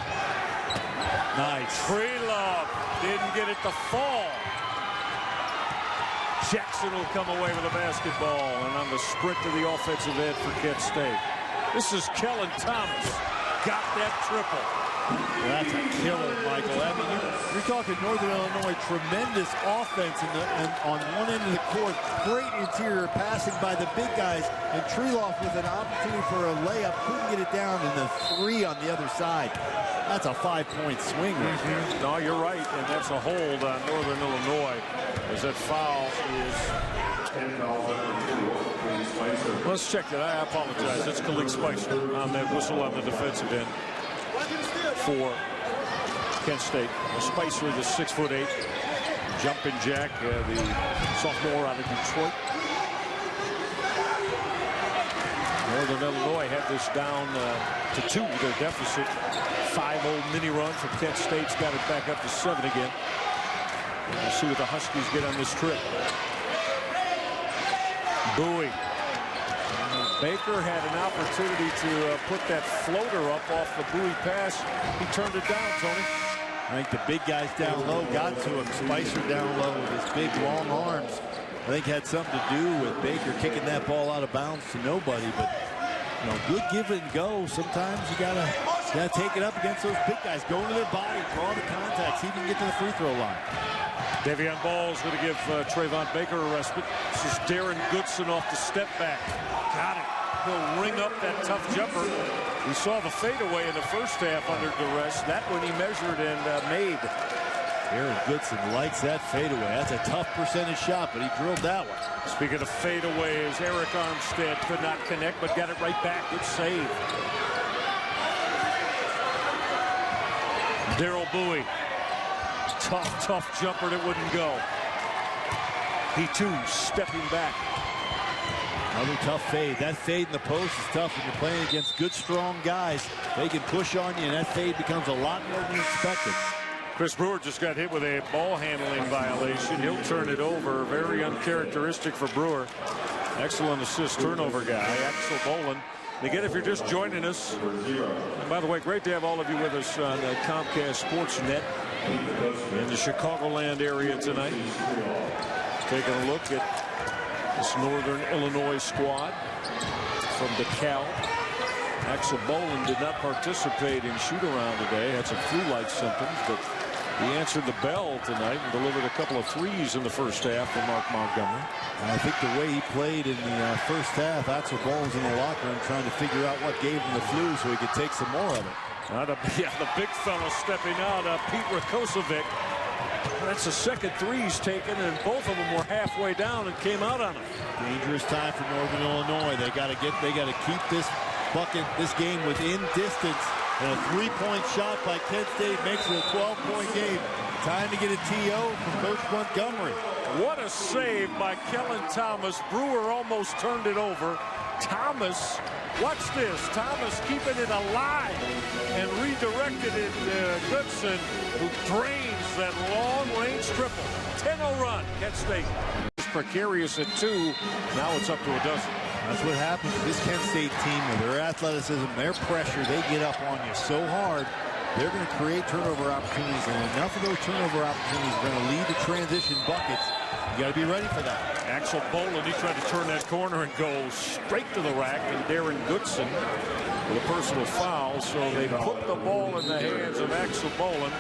Nice. Treloff didn't get it to fall. Jackson will come away with a basketball, and on the sprint to the offensive end for Kent State. This is Kellen Thomas. Got that triple. Well, that's a killer, Michael. I mean, you're talking Northern Illinois, tremendous offense on one end of the court. Great interior passing by the big guys. And Treloff with an opportunity for a layup. Couldn't get it down, and the 3 on the other side. That's a 5-point swing right there. No, you're right. And that's a hold on Northern Illinois as that foul is... Let's check that. I apologize. That's Kalik Spicer on that whistle on the defensive end for Kent State. Spicer, the 6'8", jumping jack, the sophomore out of Detroit. Northern Illinois had this down to 2, their deficit. 5-0 mini run from Kent State's got it back up to 7 again. We'll see what the Huskies get on this trip. Bowie. Baker had an opportunity to put that floater up off the Bowie pass. He turned it down, Tony. I think the big guys down low got to him. Spicer down low with his big long arms. I think had something to do with Baker kicking that ball out of bounds to nobody. But you know, good give and go. Sometimes you gotta take it up against those big guys. Go into their body, draw the contact, see if you can get to the free throw line. Davion Ball's going to give Trayvon Baker a respite. This is Darren Goodson off the step back. Got it. He'll ring up that tough jumper. We saw the fadeaway in the first half under duress. That one he measured and made. Darren Goodson likes that fadeaway. That's a tough percentage shot, but he drilled that one. Speaking of fadeaways, Eric Armstead could not connect, but got it right back. Good save. Darryl Bowie. Tough jumper that wouldn't go. He too stepping back. Another tough fade. That fade in the post is tough when you're playing against good, strong guys. They can push on you, and that fade becomes a lot more than expected. Chris Brewer just got hit with a ball handling violation. He'll turn it over. Very uncharacteristic for Brewer. Excellent assist turnover guy, Aksel Bolin. And again, if you're just joining us, and by the way, great to have all of you with us on Comcast Sportsnet in the Chicagoland area tonight. Taking a look at this Northern Illinois squad from DeKalb. Aksel Bolin did not participate in shoot-around today. Had some flu-like symptoms, but he answered the bell tonight and delivered a couple of threes in the first half for Mark Montgomery. I think the way he played in the first half, Aksel Bolin's in the locker room trying to figure out what gave him the flu so he could take some more of it. The big fella stepping out, Pete Rakosovic. That's the second three he's taken, and both of them were halfway down and came out on him. Dangerous time for Northern Illinois. They got to keep this game within distance. And a three-point shot by Kent State makes it a 12-point game. Time to get a TO from Coach Montgomery. What a save by Kellen Thomas. Brewer almost turned it over. Thomas, watch this. Thomas keeping it alive and redirected it to Goodson, who drains that long-range triple. 10-0 run, Kent State. It's precarious at 2. Now it's up to a dozen. That's what happens with this Kent State team. With their athleticism, their pressure, they get up on you so hard. They're going to create turnover opportunities, and enough of those turnover opportunities are going to lead to transition buckets. You got to be ready for that. Aksel Bolin, he tried to turn that corner and go straight to the rack, and Darren Goodson with a personal foul. So they put the ball in the hands of Aksel Bolin,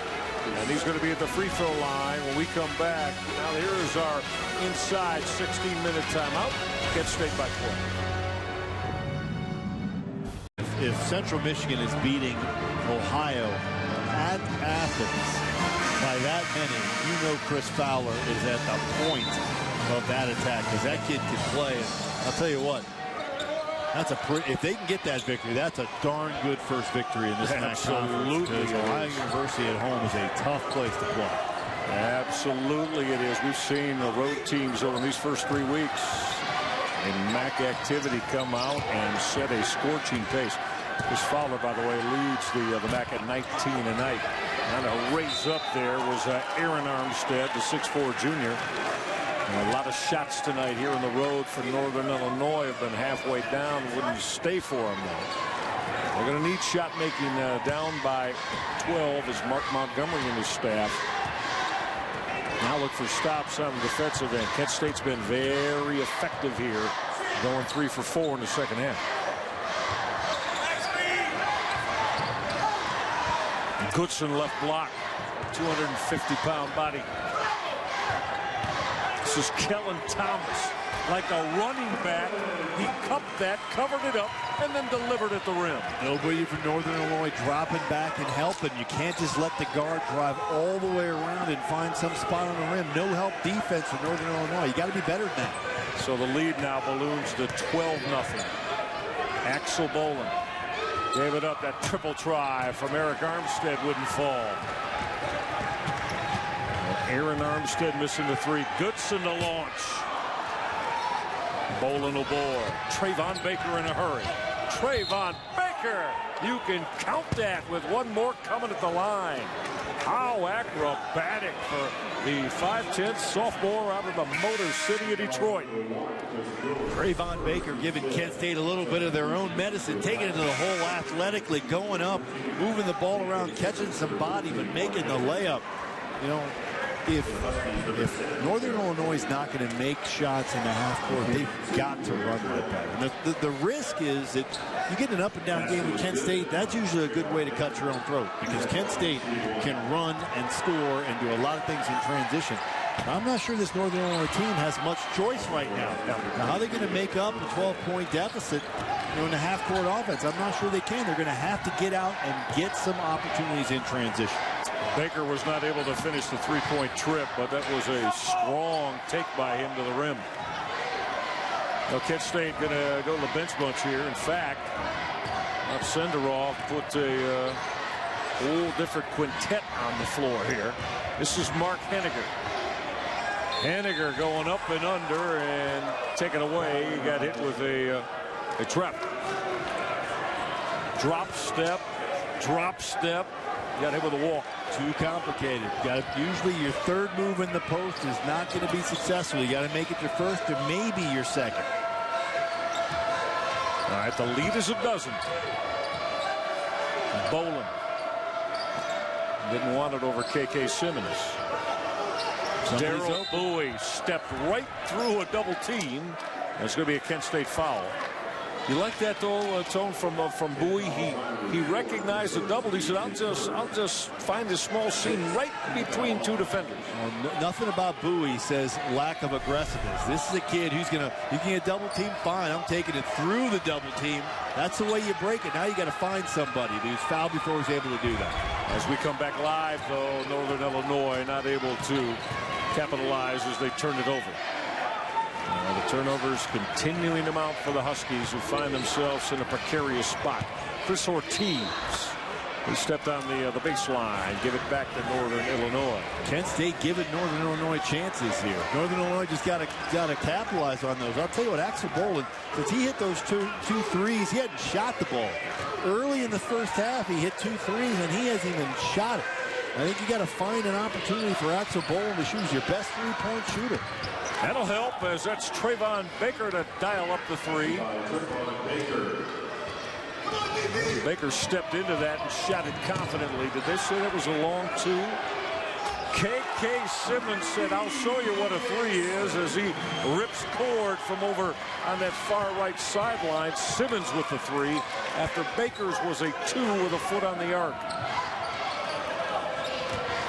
and he's going to be at the free throw line when we come back. Now here's our inside 16-minute timeout. Kent State by 12. If Central Michigan is beating Ohio at Athens by that many, you know Chris Fowler is at the point of that attack, because that kid can play. And I'll tell you what, if they can get that victory, that's a darn good first victory in this match. Absolutely. Ohio University at home is a tough place to play. Absolutely it is. We've seen the road teams over these first 3 weeks in MAC activity come out and set a scorching pace. This Fowler, by the way, leads the MAC at 19 a night. And a raise up there was Aaron Armstead, the 6'4 junior. And a lot of shots tonight here on the road for Northern Illinois have been halfway down. Wouldn't stay for them, though. They're going to need shot making down by 12 as Mark Montgomery and his staff now look for stops on the defensive end. Kent State's been very effective here, going 3 for 4 in the second half. Goodson left block, 250-pound body. This is Kellen Thomas, like a running back. He cupped that, covered it up, and then delivered at the rim. Nobody from Northern Illinois dropping back and helping. You can't just let the guard drive all the way around and find some spot on the rim. No help defense for Northern Illinois. You got to be better than that. So the lead now balloons to 12-0. Aksel Bolin gave it up. That triple try from Eric Armstead wouldn't fall. Aaron Armstead missing the 3. Goodson to launch. Bolin will board. Trayvon Baker in a hurry. Trayvon Baker. You can count that with one more coming at the line. How acrobatic for the 5'10" sophomore out of the Motor City of Detroit. Trayvon Baker giving Kent State a little bit of their own medicine, taking it to the hole athletically, going up, moving the ball around, catching some body, but making the layup. You know, if Northern Illinois is not going to make shots in the half court, they've got to run like that. And the risk is that you get an up and down game with Kent State. That's usually a good way to cut your own throat, because Kent State can run and score and do a lot of things in transition. I'm not sure this Northern Illinois team has much choice right now. Now, how are they going to make up a 12-point deficit, in the half-court offense? I'm not sure they can. They're going to have to get out and get some opportunities in transition. Baker was not able to finish the three-point trip, but that was a strong take by him to the rim. Now, Kent State going to go to the bench bunch here. In fact, Senderov put a whole different quintet on the floor here. This is Mark Henniger. Henniger going up and under and taken away. He got hit with a trap. Drop step. Got hit with a walk. Too complicated. Usually your third move in the post is not going to be successful. You got to make it your first or maybe your second. All right, the lead is a dozen. Bolin didn't want it over KK Simmons. Daryl Bowie stepped right through a double team. It's going to be a Kent State foul. You like that, though, Tone, from Bowie? He recognized the double. He said, I'll just find this small seam right between two defenders. Well, nothing about Bowie says lack of aggressiveness. This is a kid who's you can get double team, fine. I'm taking it through the double team. That's the way you break it. Now you got to find somebody who's fouled before he's able to do that. As we come back live, though, Northern Illinois not able to capitalize as they turn it over. The turnovers continuing to mount for the Huskies, who find themselves in a precarious spot. Chris Ortiz, he stepped on the baseline, give it back to Northern Illinois. Kent State giving Northern Illinois chances here. Northern Illinois just got to capitalize on those. I'll tell you what, Aksel Bolin, since he hit those two threes, he hadn't shot the ball. Early in the first half, he hit 2 threes, and he hasn't even shot it. I think you got to find an opportunity for Aksel Bolin to shoot as your best three-point shooter. That'll help, as that's Trayvon Baker to dial up the three. Baker stepped into that and shot it confidently. Did they say that was a long two? KK Simmons said, I'll show you what a three is, as he rips cord from over on that far right sideline. Simmons with the three after Baker's was a 2 with a foot on the arc.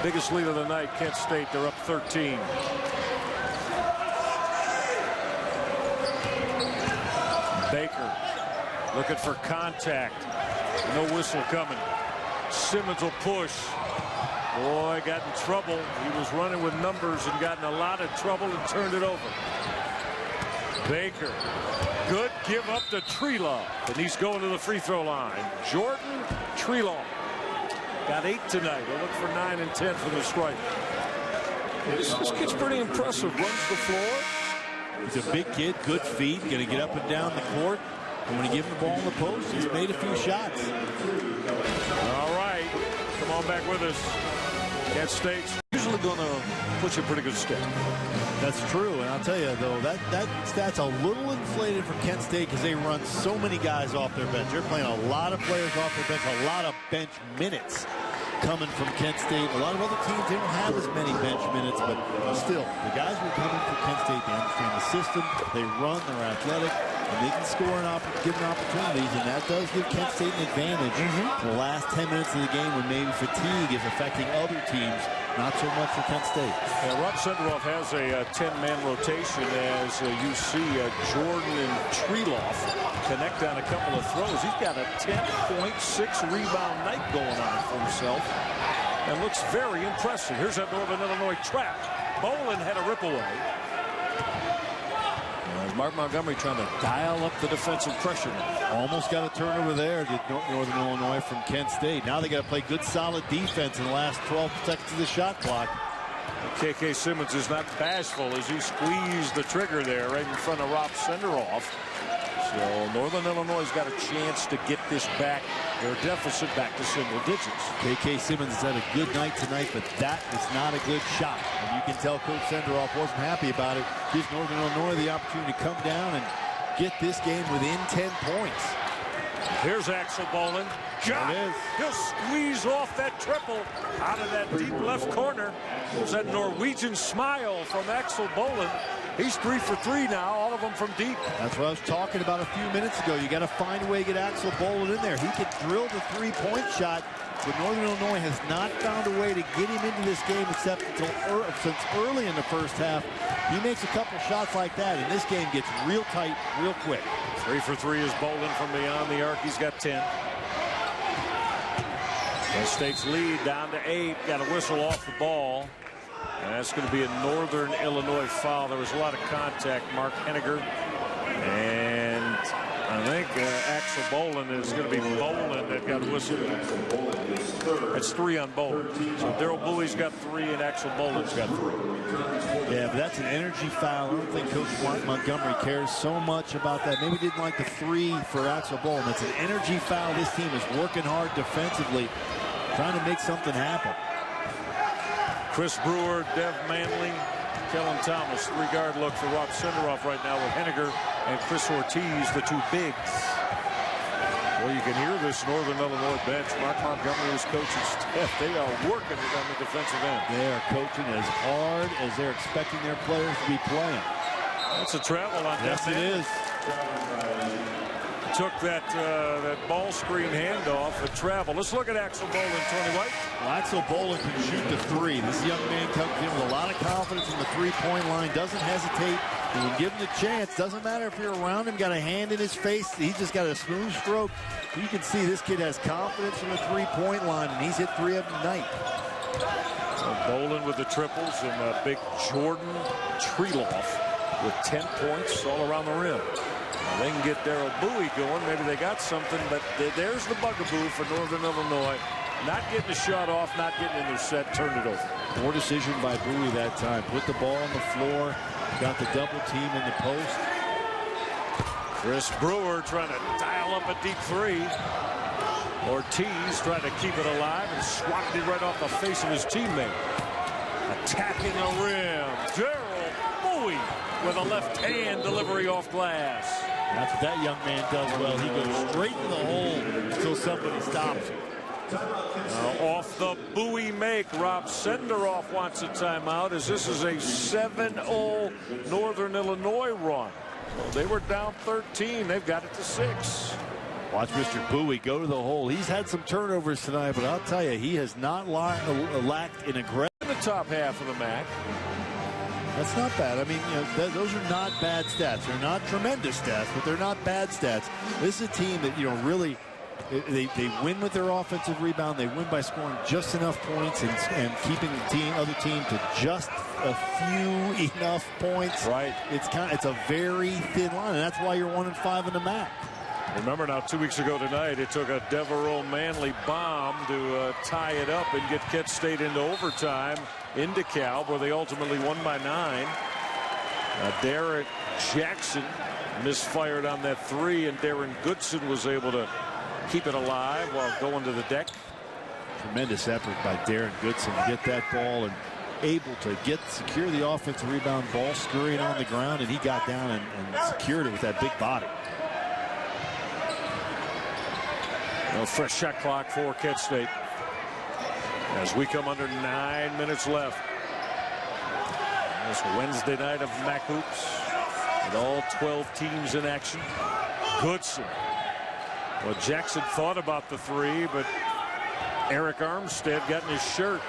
Biggest lead of the night, Kent State. They're up 13. Baker looking for contact. No whistle coming. Simmons will push. Boy, got in trouble. He was running with numbers and got in a lot of trouble and turned it over. Baker. Good give up to Treloff. And he's going to the free throw line. Jordan Treloff. Got 8 tonight. He'll look for 9 and 10 for the strike. This kid's pretty impressive. Runs the floor. He's a big kid, good feet, going to get up and down the court. And when you give him the ball in the post, he's made a few shots. All right. Come on back with us. Kent State's usually going to push a pretty good step. That's true. And I'll tell you, though, that stat's a little inflated for Kent State because they run so many guys off their bench. They're playing a lot of players off their bench, a lot of bench minutes coming from Kent State. A lot of other teams didn't have as many bench minutes, but still, the guys were coming from Kent State. They understand the system, they run, they're athletic, and they can score and given opportunities, and that does give Kent State an advantage in the last 10 minutes of the game when maybe fatigue is affecting other teams, not so much for Kent State. Rob Senderov has a 10-man rotation as you see Jordan and Treloff connect on a couple of throws. He's got a 10.6 rebound night going on for himself and looks very impressive. Here's that Northern Illinois trap. Bolin had a rip away. Mark Montgomery trying to dial up the defensive pressure. Almost got a turnover there to Northern Illinois from Kent State. Now they got to play good, solid defense in the last 12 seconds of the shot clock. KK Simmons is not bashful as he squeezed the trigger there right in front of Rob Senderov. So Northern Illinois has got a chance to get this back, their deficit back to single digits. K.K. Simmons has had a good night tonight, but that is not a good shot. And you can tell Coach Senderoff wasn't happy about it. Gives Northern Illinois the opportunity to come down and get this game within 10 points. Here's Aksel Bolin. God, he'll squeeze off that triple out of that deep left corner. There's that Norwegian smile from Aksel Bolin. He's 3 for 3 now, all of them from deep. That's what I was talking about a few minutes ago. You got to find a way to get Aksel Bolin in there. He could drill the three-point shot, but Northern Illinois has not found a way to get him into this game except since early in the first half. He makes a couple shots like that, and this game gets real tight real quick. 3 for 3 is Bolin from beyond the arc. He's got 10. Penn State's lead down to 8. Got a whistle off the ball. And that's going to be a Northern Illinois foul. There was a lot of contact. Mark Henniger. And I think Aksel Bolin is going to be Bolin that got whistled. That's 3 on Bolin. So Daryl Bowie's got 3 and Aksel Bolin's got 3. Yeah, but that's an energy foul. I don't think Coach Montgomery cares so much about that. Maybe didn't like the 3 for Aksel Bolin. That's an energy foul. This team is working hard defensively, trying to make something happen. Chris Brewer, Dev Manley, Kellen Thomas. 3-guard look for Rob Senderoff right now with Henniger and Chris Ortiz, the 2 bigs. Well, you can hear this Northern Illinois bench. Mark Montgomery is coaching staff. They are working it on the defensive end. They are coaching as hard as they're expecting their players to be playing. That's a travel on Yes, Dev Manley. It is. Took that ball screen handoff at travel. Let's look at Aksel Bolin, Tony White. Well, Aksel Bolin can shoot the 3. This young man comes in with a lot of confidence from the three-point line. Doesn't hesitate. You can give him the chance. Doesn't matter if you're around him. Got a hand in his face. He's just got a smooth stroke. You can see this kid has confidence from the three-point line, and he's hit 3 of them tonight. So Bolin with the triples and big Jordan Treeloff with 10 points all around the rim. They can get Daryl Bowie going. Maybe they got something, but there's the bugaboo for Northern Illinois. Not getting a shot off, not getting in their set, turned it over. Poor decision by Bowie that time. Put the ball on the floor, got the double team in the post. Chris Brewer trying to dial up a deep 3. Ortiz trying to keep it alive and swatted it right off the face of his teammate. Attacking a rim. Daryl Bowie with a left-hand delivery off glass. That's what that young man does well. He goes straight to the hole until somebody stops him. Off the Bowie make, Rob Senderoff wants a timeout as this is a 7-0 Northern Illinois run. Well, they were down 13. They've got it to 6. Watch Mr. Bowie go to the hole. He's had some turnovers tonight, but I'll tell you, he has not lacked in aggression. In the top half of the MAC. That's not bad. I mean, those are not bad stats. They're not tremendous stats, but they're not bad stats. This is a team that, really, they win with their offensive rebound. They win by scoring just enough points and keeping the other team to just a few enough points. Right. It's a very thin line, and that's why you're 1-5 in the MAC. Remember now, 2 weeks ago tonight, it took a Devereaux Manley bomb to tie it up and get Kent State into overtime in DeKalb, where they ultimately won by 9. Derek Jackson misfired on that 3, and Darren Goodson was able to keep it alive while going to the deck. Tremendous effort by Darren Goodson to get that ball and able to secure the offensive rebound, ball scurrying on the ground, and he got down and secured it with that big body. A fresh shot clock for Kent State as we come under 9 minutes left. This Wednesday night of MAC hoops with all 12 teams in action. Goodson. Well, Jackson thought about the 3, but Eric Armstead got in his shirt.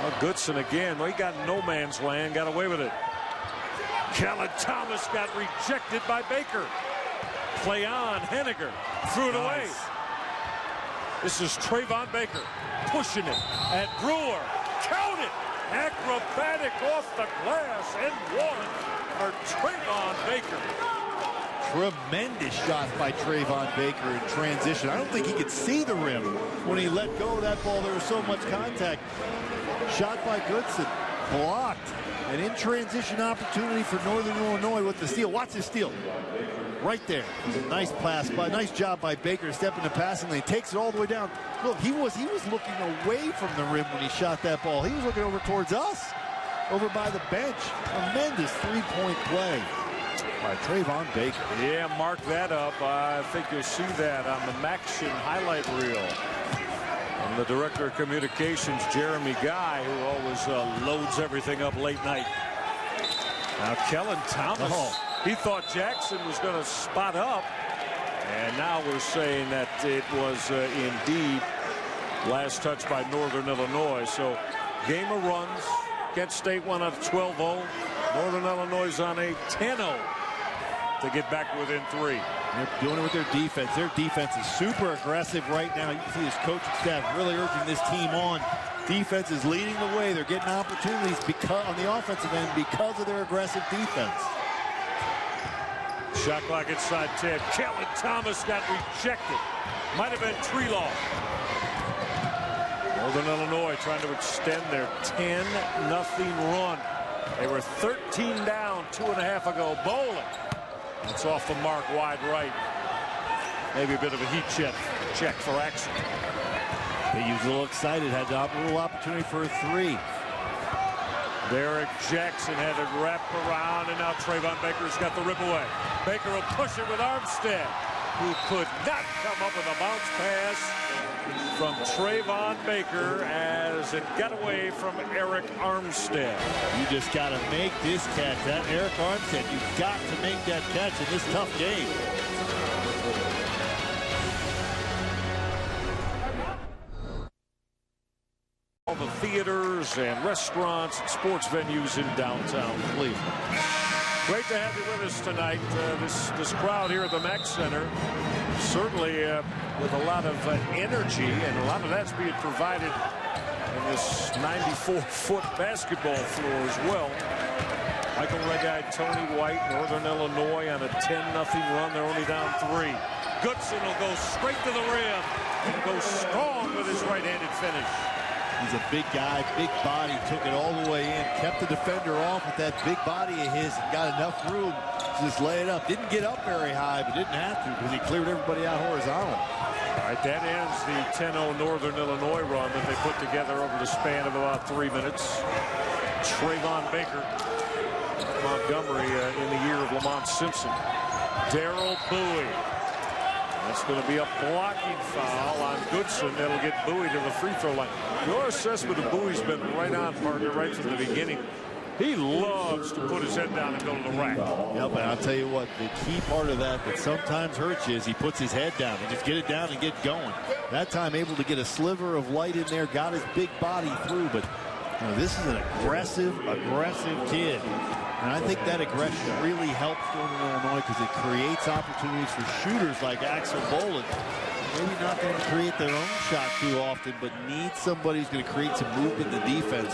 Well, Goodson again. Well, he got no man's land, got away with it. Kellen Thomas got rejected by Baker. Play on. Henniger threw it away. This is Trayvon Baker pushing it at Brewer. Count it. Acrobatic off the glass and 1 for Trayvon Baker. Tremendous shot by Trayvon Baker in transition. I don't think he could see the rim when he let go of that ball. There was so much contact. Shot by Goodson. Blocked. An in transition opportunity for Northern Illinois with the steal. Watch this steal. right there. Nice pass, nice job by Baker stepping the passing lane. Takes it all the way down. Look, he was looking away from the rim when he shot that ball. He was looking over towards us, over by the bench. Tremendous three-point play by Trayvon Baker. Yeah, mark that up. I think you'll see that on the Maction highlight reel. And the director of communications, Jeremy Guy, who always loads everything up late night. Now Kellen Thomas, he thought Jackson was going to spot up. And now we're saying that it was indeed last touch by Northern Illinois. So game of runs. Kent State won on 12-0. Northern Illinois is on a 10-0 to get back within 3. They're doing it with their defense. Their defense is super aggressive right now. You can see this coaching staff really urging this team on. Defense is leading the way. They're getting opportunities because on the offensive end because of their aggressive defense. Shot clock inside 10. Kellen Thomas got rejected. Might have been Treloff. Northern Illinois trying to extend their 10-0 run. They were 13 down 2.5 ago. Bolin. That's off the mark, wide right. Maybe a bit of a heat check for Aksel. He was a little excited, had a little opportunity for a 3. Derek Jackson had it wrapped around, and now Trayvon Baker's got the rip away. Baker will push it with Armstead, who could not come up with a bounce pass from Trayvon Baker as it got away from Eric Armstead. You just got to make this catch. That Eric Armstead, you've got to make that catch in this tough game. All the theaters and restaurants and sports venues in downtown Cleveland. Great to have you with us tonight. This crowd here at the Mack Center, certainly with a lot of energy, and a lot of that's being provided in this 94-foot basketball floor as well. Michael Red-Eyed Tony White, Northern Illinois on a 10-0 run. They're only down 3. Goodson will go straight to the rim and go strong with his right-handed finish. He's a big guy, big body, took it all the way in, kept the defender off with that big body of his, and got enough room to just lay it up. Didn't get up very high, but didn't have to because he cleared everybody out horizontal. All right, that ends the 10-0 Northern Illinois run that they put together over the span of about 3 minutes. Trayvon Baker, Montgomery in the year of Lamont Simpson. Darrell Bowie. That's going to be a blocking foul on Goodson. That'll get Bowie to the free throw line. Your assessment of Bowie's been right on, partner, right from the beginning. He loves to put his head down and go to the rack. Yeah, but I'll tell you what, the key part of that sometimes hurts you is he puts his head down and just get it down and get going. That time able to get a sliver of light in there, got his big body through, but you know, this is an aggressive kid. And I think that aggression really helps Northern Illinois because it creates opportunities for shooters like Aksel Bolin. Maybe not going to create their own shot too often, but needs somebody who's going to create some movement in the defense.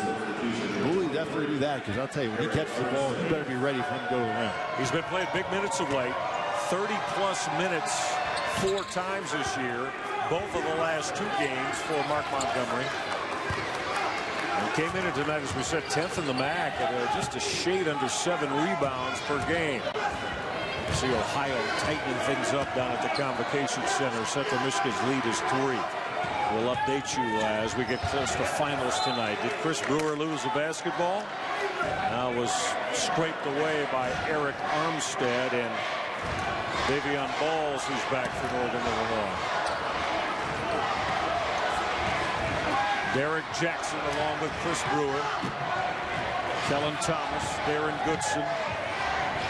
Bowie definitely do that because I'll tell you, when he catches the ball, you better be ready for him to go to the rim. He's been playing big minutes of late. 30-plus minutes 4 times this year. Both of the last 2 games for Mark Montgomery. He came in tonight, as we said, 10th in the MAC at just a shade under 7 rebounds per game. See Ohio tightening things up down at the Convocation Center. Central Michigan's lead is 3. We'll update you as we get close to finals tonight. Did Chris Brewer lose the basketball? Now was scraped away by Eric Armstead and Davion Balls, who's back for Northern Illinois. Derek Jackson along with Chris Brewer. Kellen Thomas, Darren Goodson.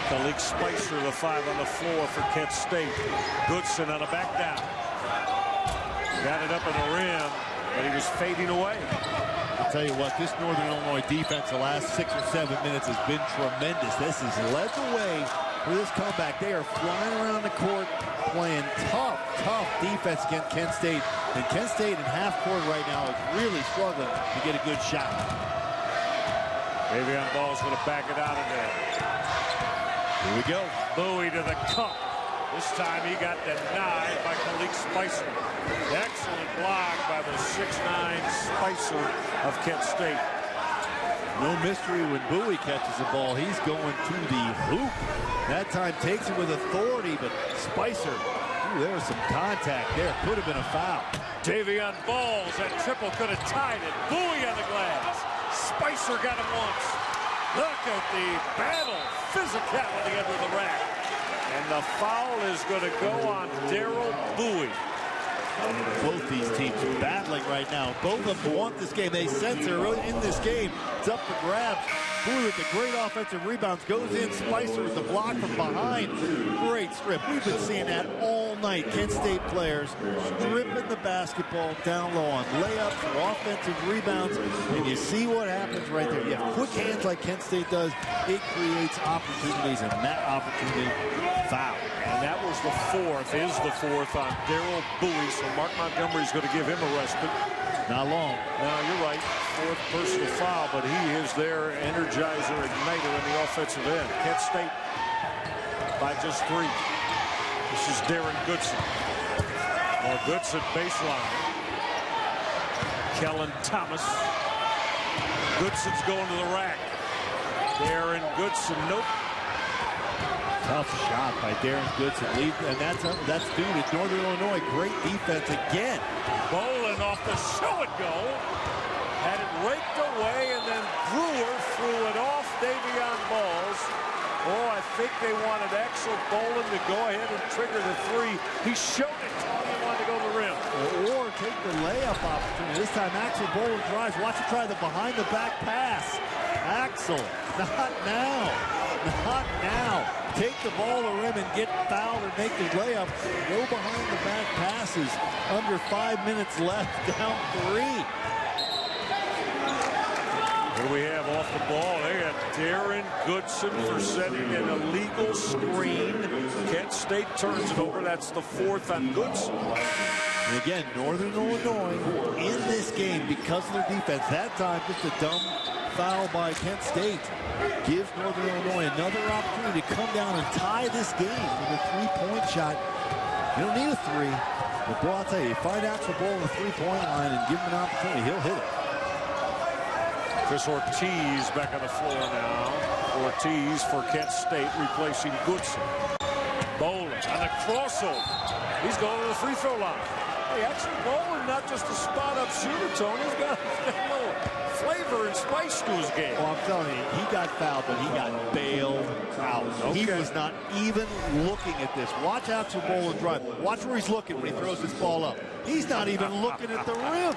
Kalik Spicer, the 5 on the floor for Kent State. Goodson on a back down. Got it up in the rim, but he was fading away. I'll tell you what, this Northern Illinois defense the last 6 or 7 minutes has been tremendous. This has led the way for this comeback. They are flying around the court, playing tough defense against Kent State. And Kent State in half court right now is really struggling to get a good shot. Davion Ball's going to back it out of there. Here we go. Bowie to the cup. This time he got denied by Kalik Spicer. Excellent block by the 6'9" Spicer of Kent State. No mystery when Bowie catches the ball. He's going to the hoop. That time takes it with authority, but Spicer, there was some contact there. Could have been a foul. Davion balls. That triple could have tied it. Bowie on the glass. Spicer got him once. Look at the battle. Physicality under the rack. And the foul is going to go on Daryl Bowie. Both these teams are battling right now. Both of them want this game. They sense they're really in this game. It's up for grabs. Bowie with the great offensive rebounds. Goes in. Spicer with the block from behind. Great strip. We've been seeing that all night. Kent State players stripping the basketball down low on layups or offensive rebounds. And you see what happens right there. You have quick hands like Kent State does. It creates opportunities, and that opportunity, foul. And that was the fourth, on Daryl Bowie. So Mark Montgomery's going to give him a respite. Not long. No, you're right. Fourth personal foul, but he is their energizer, igniter in the offensive end. Kent State by just 3. This is Darren Goodson. Well, Goodson baseline. Kellen Thomas. Goodson's going to the rack. Darren Goodson, nope. Tough shot by Darren Goodson. And that's due to Northern Illinois. Great defense again. Bolin off the show-and-go. Had it raked away, and then Brewer threw it off Davion balls. Oh, I think they wanted Aksel Bolin to go ahead and trigger the 3. He showed it to him. He wanted to go to the rim. Or take the layup opportunity. This time Aksel Bolin drives. Watch him try the behind-the-back pass. Aksel, not now. Not now. Take the ball to rim and get fouled or make the layup. Go behind the back passes. Under 5 minutes left, down 3. What do we have off the ball? They got Darren Goodson for setting an illegal screen. Kent State turns it over. That's the 4th on Goodson. And again, Northern Illinois in this game because of their defense. That time, just a dumb foul by Kent State. Gives Northern Illinois another opportunity to come down and tie this game with a 3-point shot. You don't need a 3. But boy, I'll tell you, find Aksel Bolin on the 3-point line and give him an opportunity, he'll hit it. Chris Ortiz back on the floor now. Ortiz for Kent State replacing Goodson. Bolin on the crossover. He's going to the free throw line. Hey, Aksel Bolin, not just a spot-up shooter, Tony. He's got a little flavor and spice to his game. Well, I'm telling you, he got fouled, but he got bailed out. Okay. He was not even looking at this. Watch Aksel Bolin drive. Watch where he's looking when he throws this ball up. He's not even looking at the rim.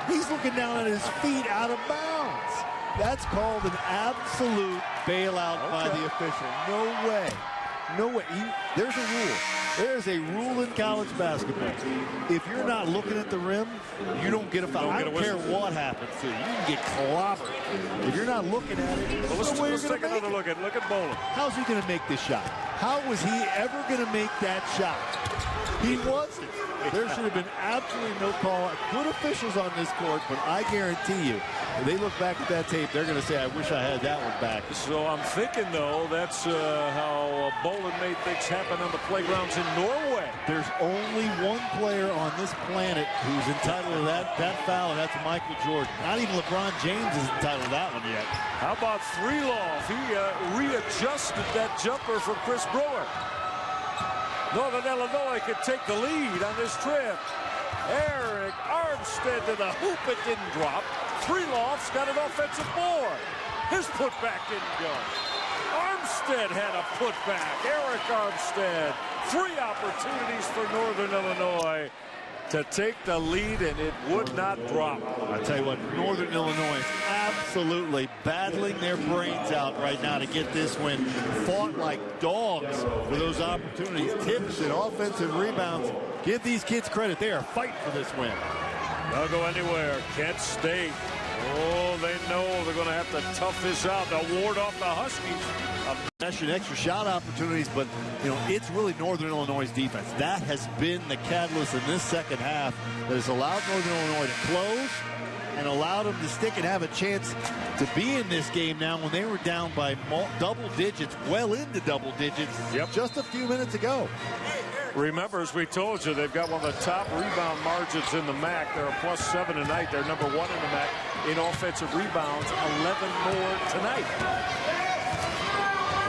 He's looking down at his feet out of bounds. That's called an absolute bailout by the official. No way. No way. There's a rule. There's a rule in college basketball. If you're not looking at the rim, you don't get a foul. I don't care what happens to you. You can get clobbered. If you're not looking at it, well, let's take another look at Bolin. How's he going to make this shot? How was he ever going to make that shot? He wasn't. There should have been absolutely no call. Good officials on this court, but I guarantee you, if they look back at that tape, they're going to say, I wish I had that one back. So I'm thinking, though, that's how Bolin made things happen on the playgrounds in Norway. There's only one player on this planet who's entitled to that foul, and that's Michael Jordan. Not even LeBron James is entitled to that one yet. How about Freeloff? He readjusted that jumper for Chris Brewer. Northern Illinois could take the lead on this trip. Eric Armstead to the hoop. It didn't drop. Freeloff's got an offensive board. His putback didn't go. Armstead had a putback. Eric Armstead. 3 opportunities for Northern Illinois to take the lead, and it would not drop. I tell you what, Northern Illinois is absolutely battling their brains out right now to get this win. Fought like dogs for those opportunities. Tips and offensive rebounds. Give these kids credit. They are fighting for this win. They'll go anywhere. Kent State. Oh, they know they're going to have to tough this out. They'll ward off the Huskies. Extra shot opportunities, but it's really Northern Illinois' defense. That has been the catalyst in this second half that has allowed Northern Illinois to close and allowed them to stick and have a chance to be in this game now when they were down by double digits, well into double digits, just a few minutes ago. Remember, as we told you, they've got one of the top rebound margins in the MAC. They're a +7 tonight. They're #1 in the MAC in offensive rebounds, 11 more tonight.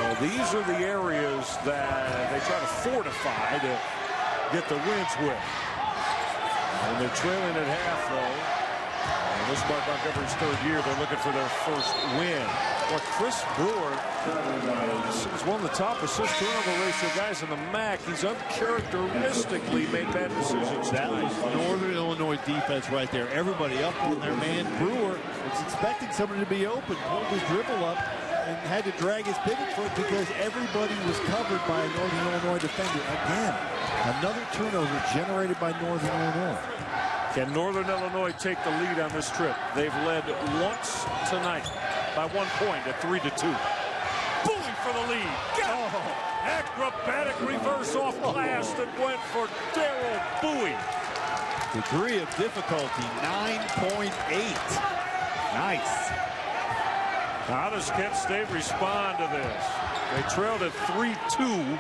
Well, these are the areas that they try to fortify to get the wins with. And they're trailing at half, though. And this is Mark Montgomery's 3rd year. They're looking for their first win. Well, Chris Brewer is one of the top assist turnover ratio guys in the MAC. He's uncharacteristically made bad decisions. That was Northern Illinois defense right there. Everybody up on their man. Brewer was expecting somebody to be open, pulled his dribble up, and had to drag his pivot foot because everybody was covered by a Northern Illinois defender. Again, another turnover generated by Northern Illinois. Can Northern Illinois take the lead on this trip? They've led once tonight by 1 point at 3-2. Bowie for the lead. Acrobatic reverse off glass that went for Daryl Bowie. Degree of difficulty, 9.8. Nice. How does Kent State respond to this? They trailed at 3-2,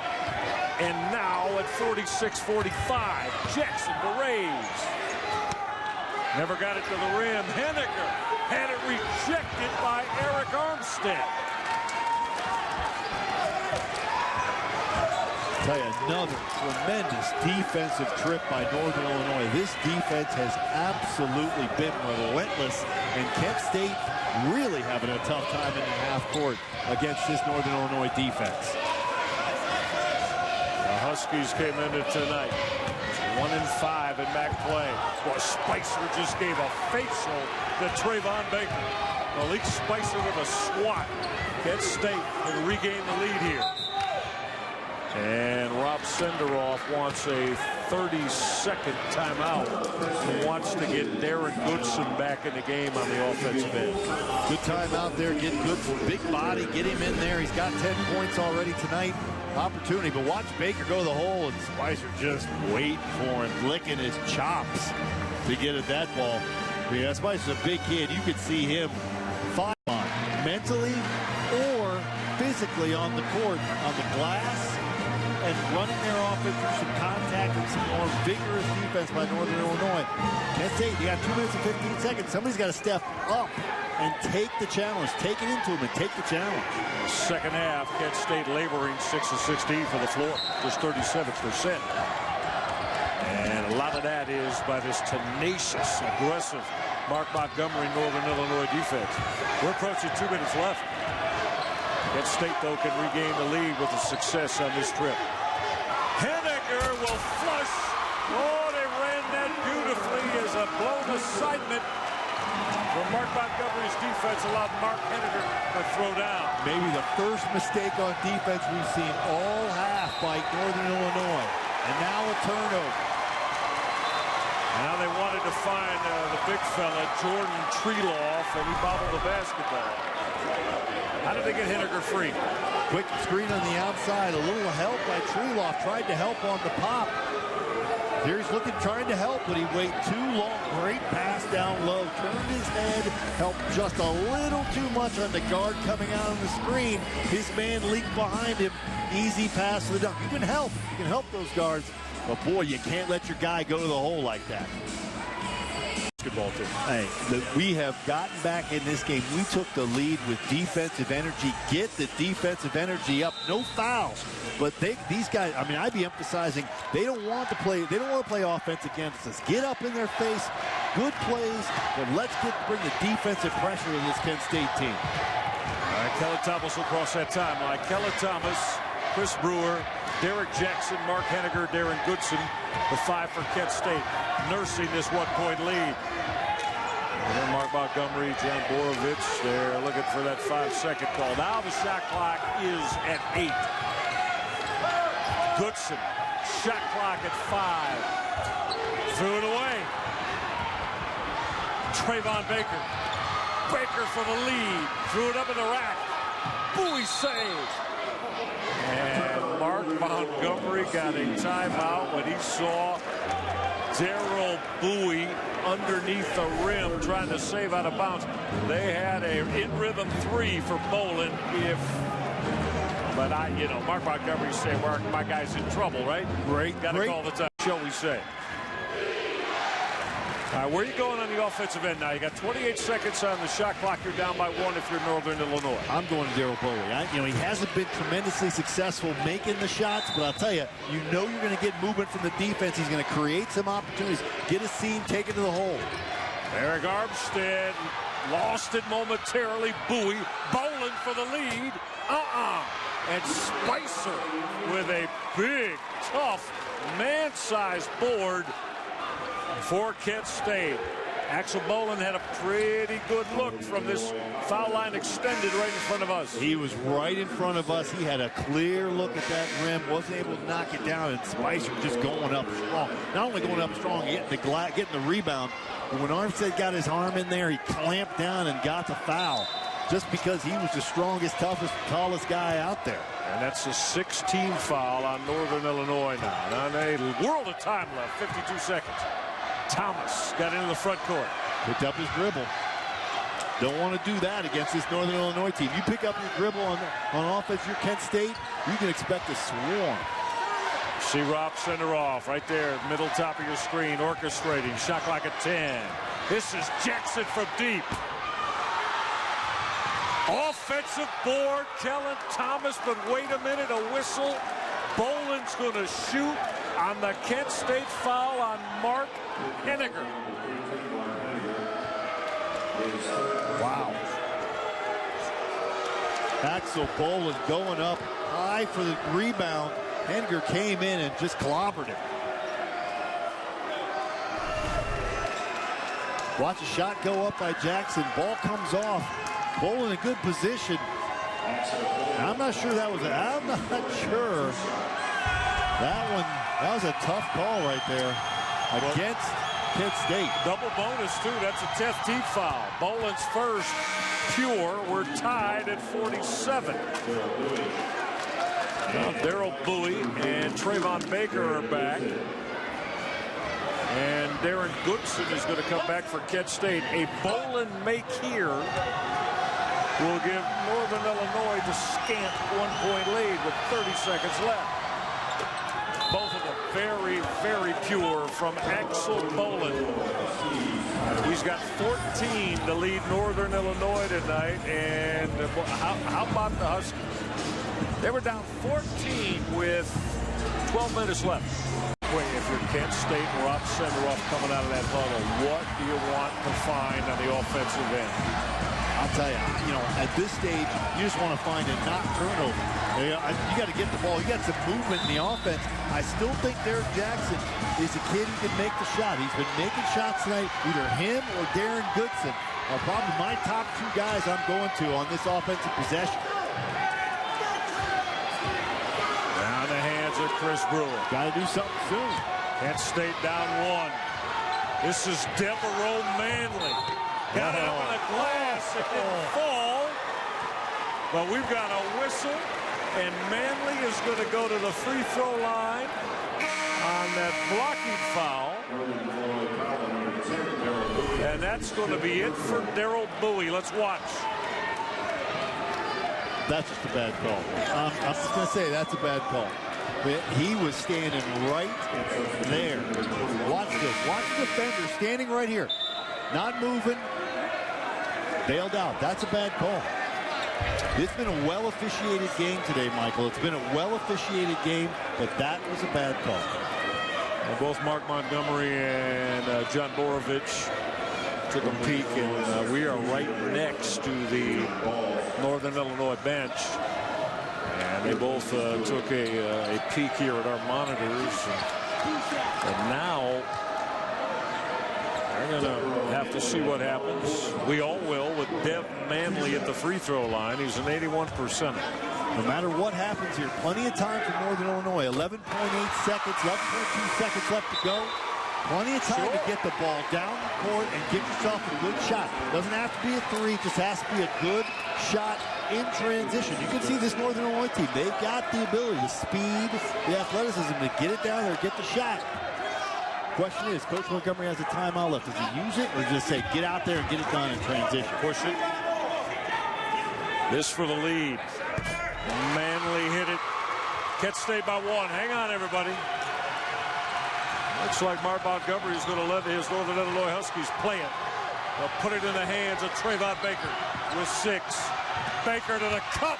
and now at 46-45, Jackson Berets. Never got it to the rim. Henniger had it rejected by Eric Armstead. Tell you, another tremendous defensive trip by Northern Illinois. This defense has absolutely been relentless, and Kent State really having a tough time in the half court against this Northern Illinois defense. The Huskies came into tonight 1-5 in MAC play. Boy, Spicer just gave a facial to Trayvon Baker. Malik Spicer with a swat. Kent State will regain the lead here. And Rob Senderoff wants a 30-second timeout. He wants to get Darren Goodson back in the game on the offensive end. Good timeout there. Get Goodson, big body, get him in there. He's got 10 points already tonight. Opportunity, but watch Baker go to the hole, and Spicer just waiting for him, licking his chops to get at that ball. Yeah, Spicer's a big kid. You could see him fight on mentally or physically on the court, on the glass, and running their offense through some contact and some more vigorous defense by Northern Illinois. Kent State, you got 2 minutes and 15 seconds. Somebody's got to step up and take the challenge. Take it into them and take the challenge. Second half, Kent State laboring 6 of 16 for the floor. Just 37%. And a lot of that is by this tenacious, aggressive Mark Montgomery Northern Illinois defense. We're approaching 2 minutes left. Kent State, though, can regain the lead with the success on this trip. Henniger will flush. Oh, they ran that beautifully as a blown assignment from Mark Montgomery's defense allowed Mark Henniger to throw down. Maybe the first mistake on defense we've seen all half by Northern Illinois. And now a turnover. Now they wanted to find the big fella, Jordan Treloff, and he bobbled the basketball. How did they get Henniger free? Quick screen on the outside. A little help by Treloff. Tried to help on the pop. Here he's looking, trying to help, but he waited too long. Great pass down low. Turned his head. Helped just a little too much on the guard coming out on the screen. His man leaked behind him. Easy pass to the dunk. You can help. You can help those guards. But, boy, you can't let your guy go to the hole like that. Basketball team. Hey, we have gotten back in this game. We took the lead with defensive energy. Get the defensive energy up. No fouls. But these guys, I mean, I'd be emphasizing they don't want to play offense against us. Get up in their face. Good plays, but let's bring the defensive pressure in this Kent State team. All right, Kelly Thomas will cross that timeline. Kelly Thomas, Chris Brewer, Derek Jackson, Mark Henniger, Darren Goodson, the 5 for Kent State, nursing this 1-point lead. And then Mark Montgomery, John Borovich, they're looking for that 5-second call. Now the shot clock is at 8. Goodson, shot clock at 5. Threw it away. Trayvon Baker. Baker for the lead. Threw it up in the rack. Bowie saves. And Mark Montgomery got a timeout when he saw Daryl Bowie underneath the rim trying to save out of bounds. They had a in-rhythm 3 for Bolin. If But Mark Montgomery saying, Mark, my guy's in trouble, right? Great. Got to call the time, shall we say. All right, where are you going on the offensive end now? You got 28 seconds on the shot clock. You're down by 1 if you're Northern Illinois. I'm going to Daryl Bolin. He hasn't been tremendously successful making the shots, but I'll tell you, you're going to get movement from the defense. He's going to create some opportunities, get a seam, take it to the hole. Eric Armstead lost it momentarily. Bowie, Bolin for the lead. And Spicer with a big, tough, man-sized board for Kent State. Aksel Bolin had a pretty good look from this foul line extended right in front of us. He was right in front of us. He had a clear look at that rim, wasn't able to knock it down, and Spicer just going up strong. Not only going up strong, getting the rebound, but when Armstead got his arm in there, he clamped down and got the foul, just because he was the strongest, toughest, tallest guy out there. And that's a 16 foul on Northern Illinois now. On a world of time left, 52 seconds. Thomas got into the front court. Picked up his dribble. Don't want to do that against this Northern Illinois team. You pick up your dribble on offense, you're Kent State, you can expect a swarm. See Rob send her off right there, middle top of your screen, orchestrating. Shot clock at 10. This is Jackson from deep. Offensive board, Kellen Thomas, but wait a minute, a whistle. Bolin's going to shoot on the Kent State foul on Mark Henniger. Wow. Aksel Bolin going up high for the rebound. Henniger came in and just clobbered him. Watch a shot go up by Jackson. Ball comes off. Bolin in a good position. I'm not sure that was I'm not sure. That was a tough call right there against Kent State. Double bonus, too. That's a 10th team foul. Bolin's first pure. We're tied at 47. Now Daryl Bowie and Trayvon Baker are back. And Darren Goodson is going to come back for Kent State. A Bolin make here will give Northern Illinois the scant 1-point lead with 30 seconds left. Both of them very, very pure from Aksel Bolin. He's got 14 to lead Northern Illinois tonight. And how about the Huskies? They were down 14 with 12 minutes left. Wait, if you're Kent State, Rob Senderoff coming out of that huddle, what do you want to find on the offensive end? I'll tell you, at this stage, you just want to find a not turnover. You got to get the ball. You got some movement in the offense. I still think Derek Jackson is a kid who can make the shot. He's been making shots tonight, either him or Darren Goodson are probably my top two guys I'm going to on this offensive possession. Down the hands of Chris Brewer. Got to do something soon. Kent State down 1. This is Devereaux Manley. Got it on the glass. It didn't fall. But we've got a whistle. And Manley is going to go to the free throw line on that blocking foul. And that's going to be it for Daryl Bowie. Let's watch. That's just a bad call. I'm just going to say that's a bad call. He was standing right there. Watch this. Watch the defender standing right here. Not moving. Bailed out. That's a bad call. It's been a well-officiated game today, Michael. It's been a well-officiated game, but that was a bad call. Well, both Mark Montgomery and John Borovich took a peek, and we are right next to the Northern Illinois bench. And they both took a peek here at our monitors. And now they're going to have to see what happens. We all will with Dev Manley at the free throw line. He's an 81%. No matter what happens here, plenty of time for Northern Illinois. 11.8 seconds, 11.2 seconds left to go. Plenty of time to get the ball down the court and get yourself a good shot. Doesn't have to be a three, just has to be a good shot in transition. You can see this Northern Illinois team. They've got the ability, the speed, the athleticism to get it down there, get the shot. Question is, Coach Montgomery has a timeout left. Does he use it or just say, get out there and get it done in transition? Push it. This for the lead. Manley hit it. Kent State by 1. Hang on, everybody. Looks like Mark Montgomery is going to let his Northern Illinois Huskies play it. They'll put it in the hands of Trayvon Baker with 6. Baker to the cup.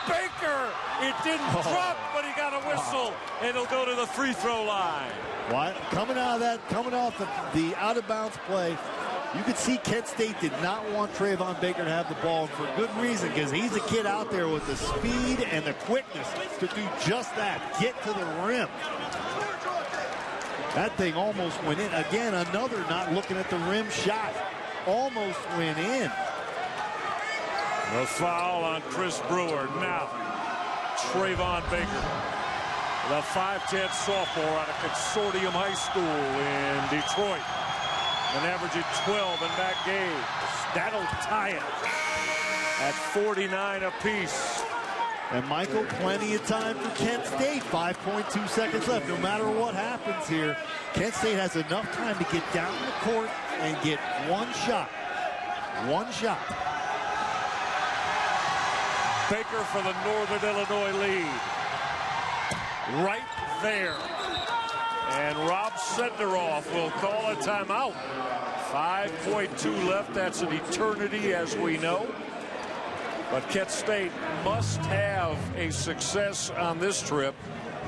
Baker! It didn't drop, but he got a whistle, and he'll go to the free throw line. What? Coming off the out-of-bounds play, you could see Kent State did not want Trayvon Baker to have the ball for good reason, because he's a kid out there with the speed and the quickness to do just that, get to the rim. That thing almost went in. Again, another not looking at the rim shot. Almost went in. The foul on Chris Brewer. Now, Trayvon Baker, the 5'10" sophomore out of Consortium High School in Detroit. An averaging 12 in that game. That'll tie it at 49 apiece. And Michael, plenty of time for Kent State. 5.2 seconds left. No matter what happens here, Kent State has enough time to get down the court and get one shot. One shot. Baker for the Northern Illinois lead. Right there. And Rob Senderoff will call a timeout. 5.2 left. That's an eternity, as we know. But Kent State must have a success on this trip,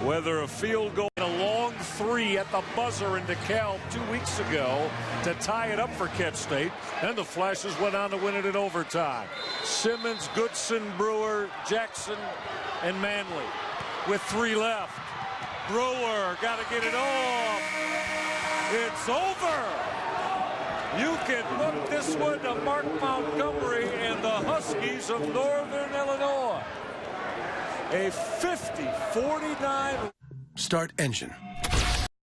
whether a field goal and a long 3 at the buzzer in DeKalb 2 weeks ago to tie it up for Kent State. And the Flashes went on to win it in overtime. Simmons, Goodson, Brewer, Jackson, and Manley with 3 left. Brewer got to get it off. It's over. You can book this one to Mark Montgomery and the Huskies of Northern Illinois. A 50-49. Start engine.